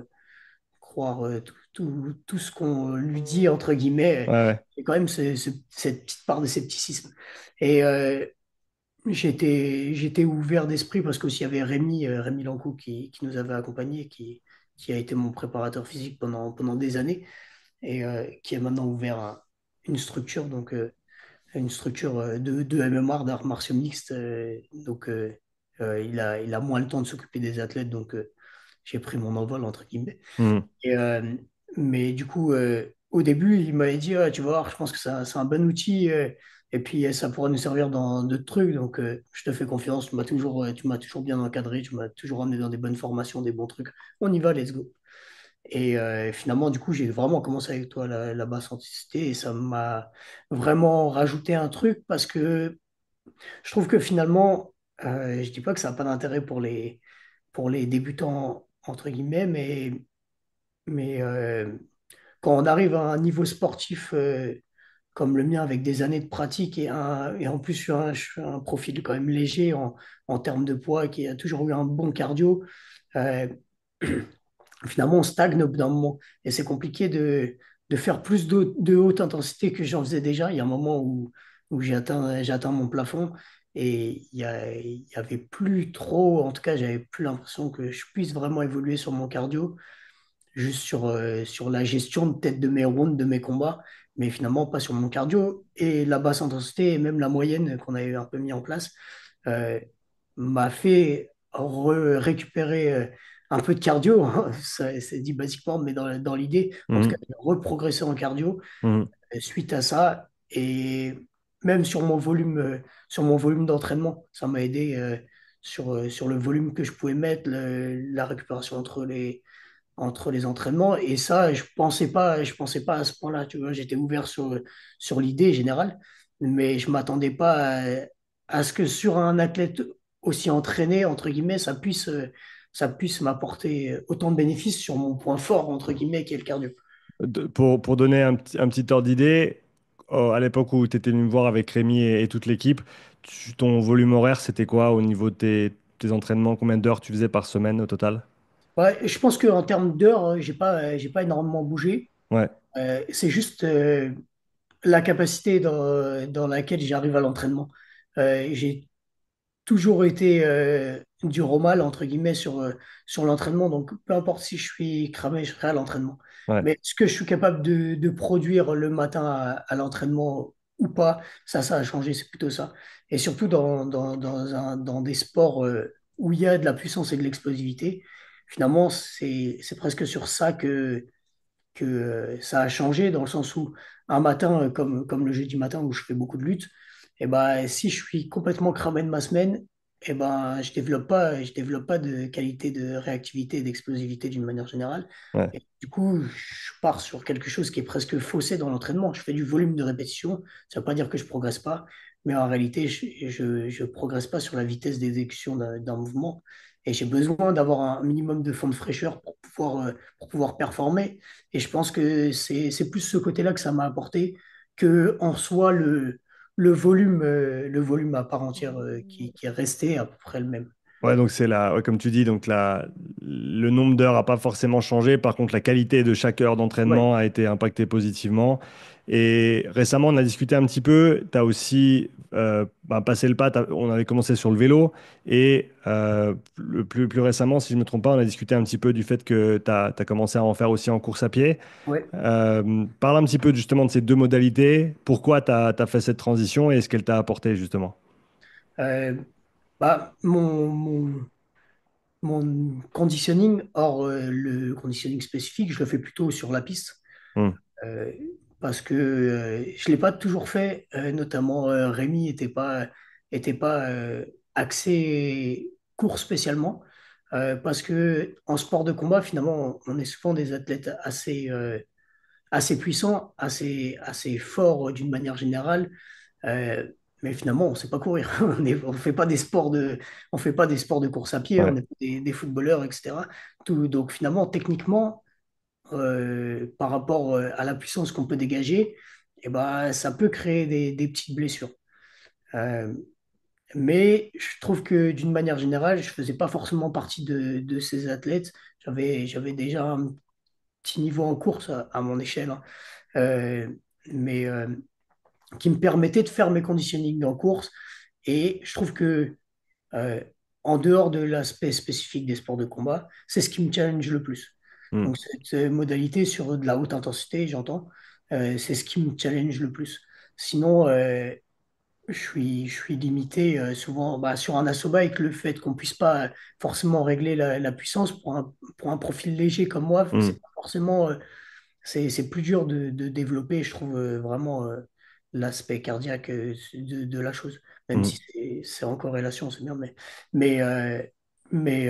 tout ce qu'on lui dit, entre guillemets. Ouais, ouais. Il y a quand même cette petite part de scepticisme. Et j'étais ouvert d'esprit parce qu'aussi il y avait Rémi Lancou qui nous avait accompagnés, qui a été mon préparateur physique pendant des années et qui a maintenant ouvert une structure. Donc, une structure de MMA, d'arts martiaux mixtes. Il a moins le temps de s'occuper des athlètes, donc j'ai pris mon envol, entre guillemets. Mhm. Et, mais du coup, au début, il m'avait dit, ah, tu vas voir, je pense que c'est un bon outil, et puis ça pourra nous servir dans d'autres trucs. Donc, je te fais confiance, tu m'as toujours bien encadré, tu m'as toujours amené dans des bonnes formations, des bons trucs. On y va, let's go. Et finalement, du coup, j'ai vraiment commencé avec toi la basse intensité et ça m'a vraiment rajouté un truc parce que je trouve que finalement, je dis pas que ça n'a pas d'intérêt pour les débutants, entre guillemets, mais quand on arrive à un niveau sportif comme le mien avec des années de pratique et en plus je suis un profil quand même léger en termes de poids qui a toujours eu un bon cardio, euh, finalement, on stagne au bout d'un moment. Et c'est compliqué de faire plus de haute intensité que j'en faisais déjà. Il y a un moment où j'ai atteint mon plafond et il y avait plus trop, en tout cas, j'avais plus l'impression que je puisse vraiment évoluer sur mon cardio, juste sur la gestion peut-être de mes rounds, de mes combats, mais finalement pas sur mon cardio. Et la basse intensité et même la moyenne qu'on avait un peu mis en place euh, m'a fait récupérer un peu de cardio, hein. C'est dit basiquement, mais dans l'idée, en tout cas, Mhm. j'ai reprogressé en cardio Mhm. suite à ça. Et même sur mon volume d'entraînement, ça m'a aidé sur le volume que je pouvais mettre, la récupération entre les entraînements. Et ça, je pensais pas à ce point-là. Tu vois, j'étais ouvert sur l'idée générale, mais je m'attendais pas à ce que sur un athlète aussi entraîné, entre guillemets, ça puisse m'apporter autant de bénéfices sur mon point fort, entre guillemets, qui est le cardio. Pour donner un petit ordre d'idée, à l'époque où tu étais venu me voir avec Rémi et toute l'équipe, ton volume horaire, c'était quoi au niveau de tes entraînements? Combien d'heures tu faisais par semaine au total? Ouais, je pense qu'en termes d'heures, j'ai pas énormément bougé. Ouais. C'est juste la capacité dans laquelle j'arrive à l'entraînement. J'ai toujours été dure au mal, entre guillemets, sur l'entraînement. Donc, peu importe si je suis cramé, je serai à l'entraînement. Ouais. Mais ce que je suis capable de produire le matin à l'entraînement ou pas, ça a changé, c'est plutôt ça. Et surtout dans des sports où il y a de la puissance et de l'explosivité, finalement, c'est presque sur ça que ça a changé, dans le sens où un matin, comme le jeudi matin où je fais beaucoup de lutte, et ben, si je suis complètement cramé de ma semaine, et ben, je développe pas de qualité de réactivité et d'explosivité d'une manière générale. Ouais. Et du coup, je pars sur quelque chose qui est presque faussé dans l'entraînement. Je fais du volume de répétition. Ça ne veut pas dire que je progresse pas, mais en réalité, je progresse pas sur la vitesse d'exécution d'un mouvement. Et j'ai besoin d'avoir un minimum de fond de fraîcheur pour pouvoir performer. Et je pense que c'est plus ce côté-là que ça m'a apporté que en soi le volume à part entière qui est resté à peu près le même. Ouais, donc ouais, comme tu dis, donc le nombre d'heures n'a pas forcément changé. Par contre, la qualité de chaque heure Ouais, d'entraînement a été impactée positivement. Et récemment, on a discuté un petit peu. Tu as aussi passé le pas. On avait commencé sur le vélo. Et plus récemment, si je ne me trompe pas, on a discuté un petit peu du fait que tu as commencé à en faire aussi en course à pied. ouais. Parle un petit peu justement de ces deux modalités. Pourquoi tu as fait cette transition et ce qu'elle t'a apporté justement? Euh, Bah, mon conditioning, hors le conditioning spécifique, je le fais plutôt sur la piste. Hmm, Euh, Parce que je ne l'ai pas toujours fait, notamment Rémi était pas axé court spécialement, parce que en sport de combat, finalement, on est souvent des athlètes assez puissants, assez forts d'une manière générale, euh, mais finalement, on ne sait pas courir. On fait pas des sports de course à pied, on ouais. n'est pas des footballeurs, etc. Donc finalement, techniquement, par rapport à la puissance qu'on peut dégager, eh ben, ça peut créer des petites blessures. Euh, mais je trouve que d'une manière générale, je ne faisais pas forcément partie de ces athlètes. J'avais déjà un petit niveau en course à mon échelle, hein. Euh, mais qui me permettait de faire mes conditioning en course. Et je trouve que euh, en dehors de l'aspect spécifique des sports de combat, c'est ce qui me challenge le plus. Hmm, Donc cette modalité sur de la haute intensité, j'entends, c'est ce qui me challenge le plus. Sinon, je suis limité souvent bah, sur un assaut bike, le fait qu'on puisse pas forcément régler la puissance pour un profil léger comme moi, hmm, c'est pas forcément c'est plus dur de développer, je trouve, vraiment l'aspect cardiaque de la chose. Même hmm. si c'est en corrélation, c'est bien, mais, euh, mais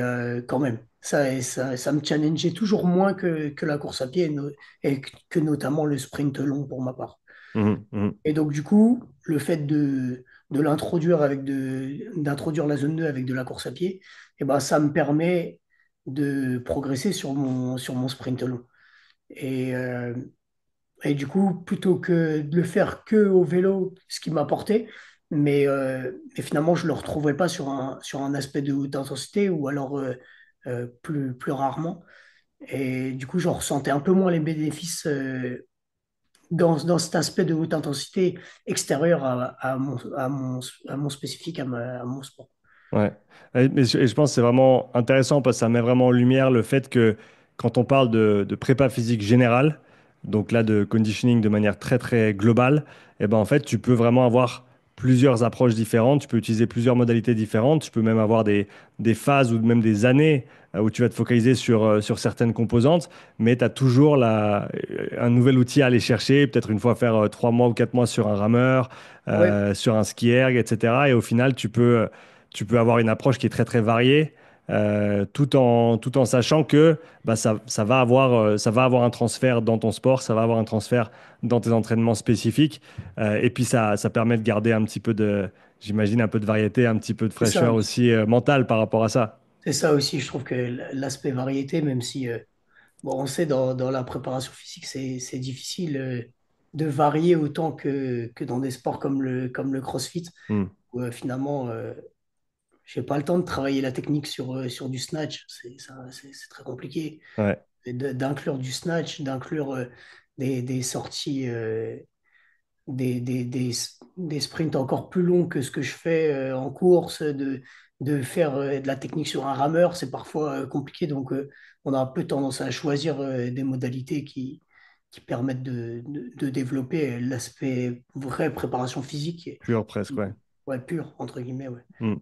quand même, ça me challengeait toujours moins que la course à pied et que notamment le sprint long pour ma part. Mhm, mhm, Et donc, du coup, le fait de l'introduire d'introduire la zone 2 avec de la course à pied, eh ben, ça me permet de progresser sur mon sprint long. Et, euh, et du coup, plutôt que de le faire que au vélo, ce qui m'apportait, mais finalement, je ne le retrouvais pas sur un aspect de haute intensité ou alors plus rarement. Et du coup, j'en ressentais un peu moins les bénéfices dans cet aspect de haute intensité extérieur à mon spécifique, à mon sport. ouais. Et je pense que c'est vraiment intéressant parce que ça met vraiment en lumière le fait que quand on parle de prépa physique générale, donc là de conditioning de manière très très globale, et ben en fait tu peux vraiment avoir plusieurs approches différentes, tu peux utiliser plusieurs modalités différentes, tu peux même avoir des phases ou même des années où tu vas te focaliser sur certaines composantes, mais tu as toujours un nouvel outil à aller chercher, peut-être une fois faire 3 mois ou 4 mois sur un rameur, Ouais, sur un ski erg, etc. Et au final, tu peux avoir une approche qui est très très variée, tout en sachant que bah, ça va avoir un transfert dans ton sport, ça va avoir un transfert dans tes entraînements spécifiques, et puis ça permet de garder j'imagine, un peu de variété, un petit peu de c'est ça fraîcheur aussi. aussi mentale par rapport à ça. C'est ça aussi, je trouve que l'aspect variété, même si bon, on sait dans la préparation physique, c'est difficile de varier autant que dans des sports comme le CrossFit, Hmm. où finalement, j'ai pas le temps de travailler la technique sur du snatch. C'est très compliqué. Ouais. D'inclure du snatch, d'inclure des sorties des, des, des, des sprints encore plus longs que ce que je fais en course, de faire de la technique sur un rameur, c'est parfois compliqué. Donc, on a un peu tendance à choisir des modalités qui permettent de développer l'aspect vraie préparation physique, Pur presque, ouais. ouais, pure, entre guillemets. Ouais. Hmm.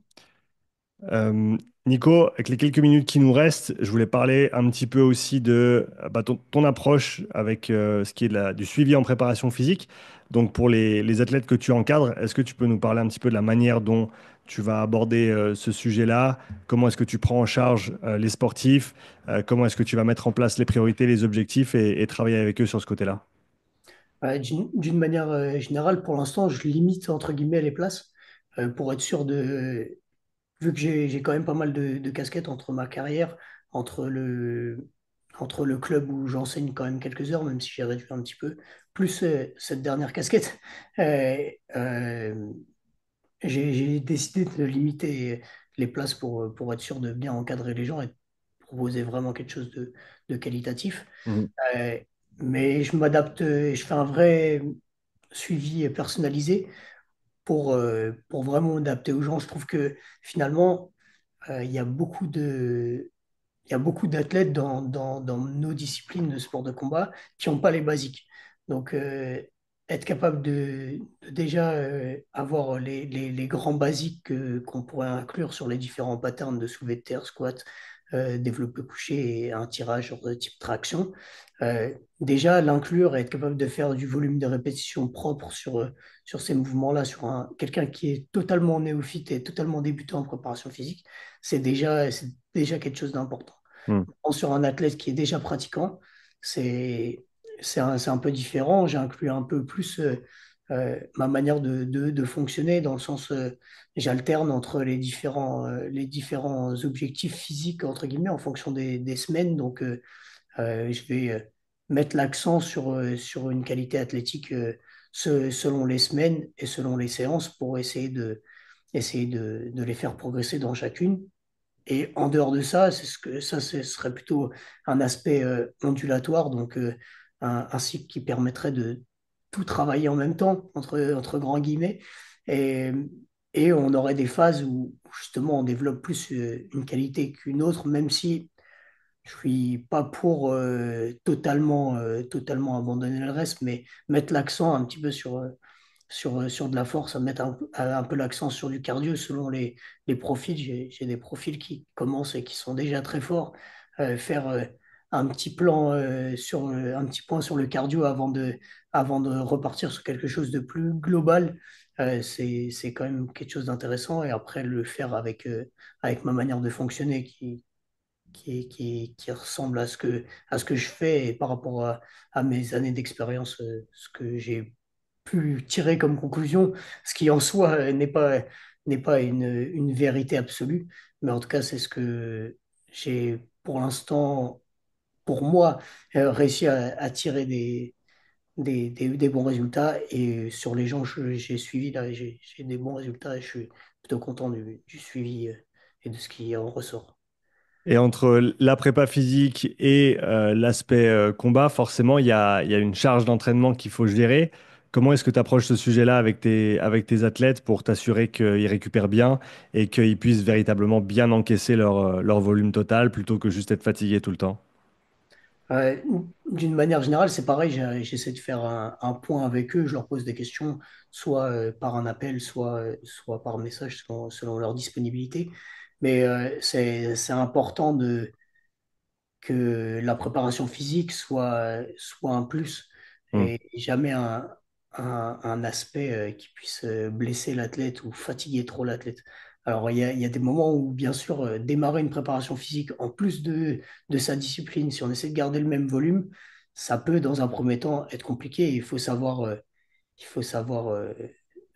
Euh, Nico, avec les quelques minutes qui nous restent, je voulais parler un petit peu aussi de bah, ton approche avec ce qui est du suivi en préparation physique. Donc pour les athlètes que tu encadres, est-ce que tu peux nous parler un petit peu de la manière dont tu vas aborder ce sujet-là? Comment est-ce que tu prends en charge les sportifs? Comment est-ce que tu vas mettre en place les priorités, les objectifs et travailler avec eux sur ce côté-là? D'une manière générale, pour l'instant, je limite, entre guillemets, les places pour être sûr de, vu que j'ai quand même pas mal de casquettes entre ma carrière, entre entre le club où j'enseigne quand même quelques heures, même si j'ai réduit un petit peu, plus cette dernière casquette, euh, euh, j'ai décidé de limiter les places pour être sûr de bien encadrer les gens et de proposer vraiment quelque chose de qualitatif. Mhm. Euh, mais je m'adapte, je fais un vrai suivi personnalisé pour vraiment m'adapter aux gens. Je trouve que finalement, il y a il y a beaucoup d'athlètes dans nos disciplines de sport de combat qui n'ont pas les basiques. Donc, être capable de déjà avoir les grands basiques qu'on pourrait inclure sur les différents patterns de soulevé de terre, squat, développé couché et un tirage de type traction. Déjà, l'inclure et être capable de faire du volume de répétition propre sur ces mouvements-là, sur quelqu'un qui est totalement néophyte et totalement débutant en préparation physique, c'est déjà quelque chose d'important. Mhm. Sur un athlète qui est déjà pratiquant, c'est c'est un peu différent. J'ai inclus un peu plus ma manière de fonctionner dans le sens, j'alterne entre les différents objectifs physiques, entre guillemets, en fonction des semaines. Donc, je vais mettre l'accent sur une qualité athlétique selon les semaines et selon les séances pour essayer de les faire progresser dans chacune. Et en dehors de ça, ce serait plutôt un aspect ondulatoire, donc un cycle qui permettrait de tout travailler en même temps, entre grands guillemets. Et, et on aurait des phases où justement on développe plus une qualité qu'une autre, même si je suis pas pour totalement abandonner le reste, mais mettre l'accent un petit peu sur de la force, à mettre un peu l'accent sur du cardio selon les profils. J'ai des profils qui commencent et qui sont déjà très forts. Faire un petit plan un petit point sur le cardio avant de repartir sur quelque chose de plus global, c'est quand même quelque chose d'intéressant. Et après, le faire avec ma manière de fonctionner qui ressemble à ce que je fais et par rapport à mes années d'expérience, ce que j'ai pu tirer comme conclusion, ce qui en soi n'est pas une vérité absolue, mais en tout cas, c'est ce que j'ai pour l'instant, pour moi, réussi à tirer des bons résultats. Et sur les gens que j'ai suivis, là, j'ai des bons résultats et je suis plutôt content du suivi et de ce qui en ressort. Et entre la prépa physique et l'aspect combat, forcément, il y a une charge d'entraînement qu'il faut gérer. Comment est-ce que tu approches ce sujet-là avec tes athlètes pour t'assurer qu'ils récupèrent bien et qu'ils puissent véritablement bien encaisser leur volume total plutôt que juste être fatigués tout le temps? Euh, D'une manière générale, c'est pareil, j'essaie de faire un point avec eux, je leur pose des questions, soit par un appel, soit par message, selon leur disponibilité. Mais c'est important que la préparation physique soit un plus Hmm. et jamais un aspect qui puisse blesser l'athlète ou fatiguer trop l'athlète. Alors, il y a des moments où, bien sûr, démarrer une préparation physique en plus de sa discipline, si on essaie de garder le même volume, ça peut, dans un premier temps, être compliqué. Il faut savoir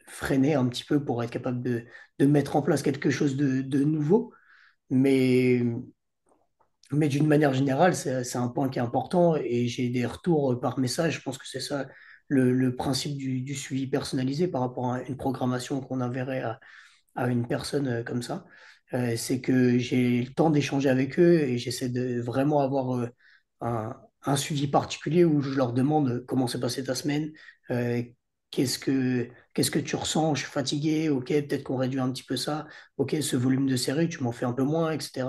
freiner un petit peu pour être capable de mettre en place quelque chose de nouveau. Mais mais d'une manière générale, c'est un point qui est important et j'ai des retours par message. Je pense que c'est ça le principe du suivi personnalisé par rapport à une programmation qu'on enverrait à une personne comme ça. C'est que j'ai le temps d'échanger avec eux et j'essaie de vraiment avoir un suivi particulier où je leur demande comment s'est passée ta semaine, qu'est-ce que tu ressens? Je suis fatigué, ok, peut-être qu'on réduit un petit peu ça, ok, ce volume de série, tu m'en fais un peu moins, etc.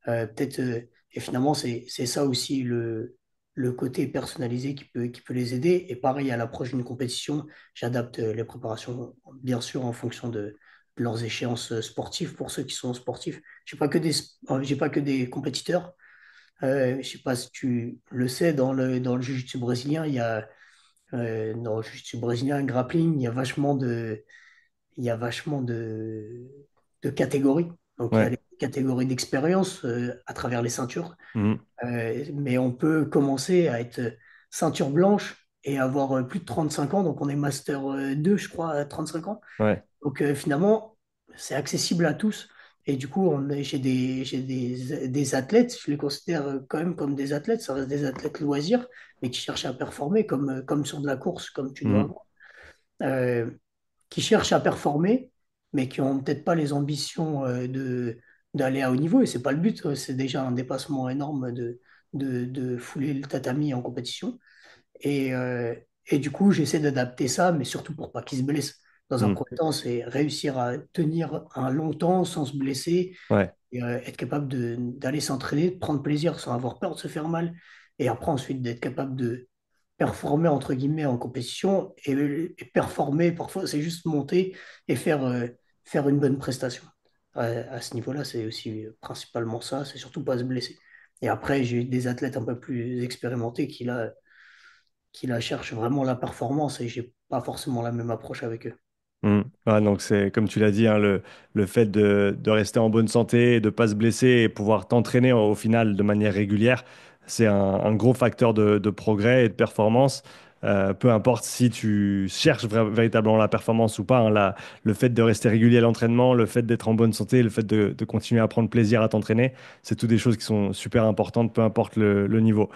Peut-être, et finalement, c'est ça aussi le côté personnalisé qui peut les aider. Et pareil, à l'approche d'une compétition, j'adapte les préparations, bien sûr, en fonction de leurs échéances sportives pour ceux qui sont sportifs. J'ai pas que des compétiteurs. Je sais pas si tu le sais, dans le jiu-jitsu brésilien, dans le jiu-jitsu brésilien, grappling, il y a vachement de catégories. Donc, il y a Ouais. les catégories d'expérience à travers les ceintures. Mhm. Mais on peut commencer à être ceinture blanche et avoir plus de 35 ans. Donc, on est master 2, je crois, à 35 ans. Ouais. Donc finalement, c'est accessible à tous. Et du coup, j'ai des athlètes, je les considère quand même comme des athlètes, ça reste des athlètes loisirs, mais qui cherchent à performer comme sur de la course, comme tu dois Mhm. avoir. Euh, qui cherchent à performer, mais qui n'ont peut-être pas les ambitions d'aller à haut niveau. Et c'est pas le but, c'est déjà un dépassement énorme de fouler le tatami en compétition. Et, euh, et du coup, j'essaie d'adapter ça, mais surtout pour pas qu'ils se blessent. Dans un Mhm. premier temps, c'est réussir à tenir un long temps sans se blesser Ouais. et être capable d'aller s'entraîner, de prendre plaisir sans avoir peur de se faire mal. Et après, ensuite, d'être capable de performer, entre guillemets, en compétition. Et performer, parfois, c'est juste monter et faire une bonne prestation. À ce niveau-là, c'est aussi principalement ça, c'est surtout pas se blesser. Et après, j'ai eu des athlètes un peu plus expérimentés qui là cherchent vraiment la performance et j'ai pas forcément la même approche avec eux. Mm. Ouais, donc c'est comme tu l'as dit, hein, le fait de rester en bonne santé, de ne pas se blesser et pouvoir t'entraîner au final de manière régulière, c'est un gros facteur de progrès et de performance. Peu importe si tu cherches véritablement la performance ou pas, hein, le fait de rester régulier à l'entraînement, le fait d'être en bonne santé, le fait de continuer à prendre plaisir à t'entraîner, c'est toutes des choses qui sont super importantes, peu importe le niveau.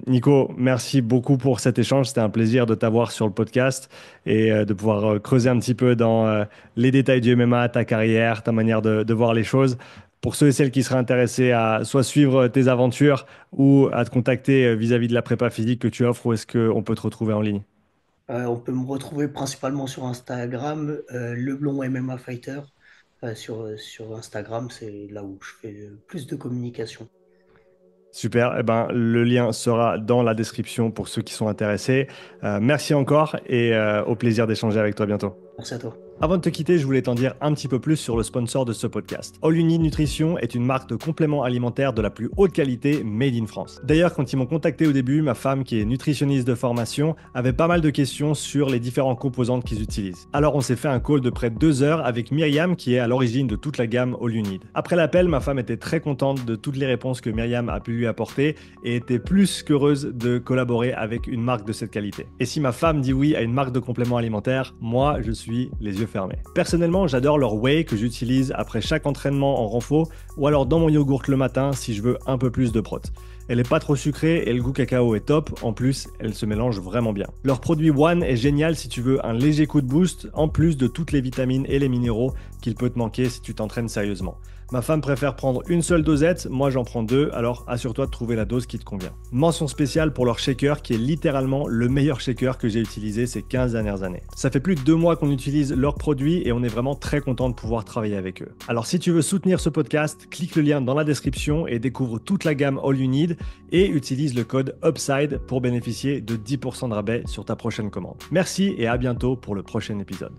Nico, merci beaucoup pour cet échange. C'était un plaisir de t'avoir sur le podcast et de pouvoir creuser un petit peu dans les détails du MMA, ta carrière, ta manière de voir les choses. Pour ceux et celles qui seraient intéressés à soit suivre tes aventures ou à te contacter vis-à-vis de la prépa physique que tu offres, où est-ce qu'on peut te retrouver en ligne? On peut me retrouver principalement sur Instagram, Leblon MMA Fighter. Sur Instagram, c'est là où je fais plus de communication. Super, eh ben, le lien sera dans la description pour ceux qui sont intéressés. Merci encore et au plaisir d'échanger avec toi bientôt. Merci à toi. Avant de te quitter, je voulais t'en dire un petit peu plus sur le sponsor de ce podcast. All You Need Nutrition est une marque de compléments alimentaires de la plus haute qualité made in France. D'ailleurs, quand ils m'ont contacté au début, ma femme, qui est nutritionniste de formation, avait pas mal de questions sur les différentes composantes qu'ils utilisent. Alors on s'est fait un call de près de 2 heures avec Myriam, qui est à l'origine de toute la gamme All You Need. Après l'appel, ma femme était très contente de toutes les réponses que Myriam a pu lui apporter et était plus qu'heureuse de collaborer avec une marque de cette qualité. Et si ma femme dit oui à une marque de compléments alimentaires, moi je suis les yeux fermés. Personnellement, j'adore leur whey que j'utilise après chaque entraînement en renfo ou alors dans mon yogourt le matin si je veux un peu plus de prot. Elle est pas trop sucrée et le goût cacao est top, en plus elle se mélange vraiment bien. Leur produit One est génial si tu veux un léger coup de boost en plus de toutes les vitamines et les minéraux qu'il peut te manquer si tu t'entraînes sérieusement. Ma femme préfère prendre une seule dosette, moi j'en prends 2, alors assure-toi de trouver la dose qui te convient. Mention spéciale pour leur shaker qui est littéralement le meilleur shaker que j'ai utilisé ces 15 dernières années. Ça fait plus de 2 mois qu'on utilise leurs produits et on est vraiment très content de pouvoir travailler avec eux. Alors si tu veux soutenir ce podcast, clique le lien dans la description et découvre toute la gamme All You Need et utilise le code UPSIDE pour bénéficier de 10% de rabais sur ta prochaine commande. Merci et à bientôt pour le prochain épisode.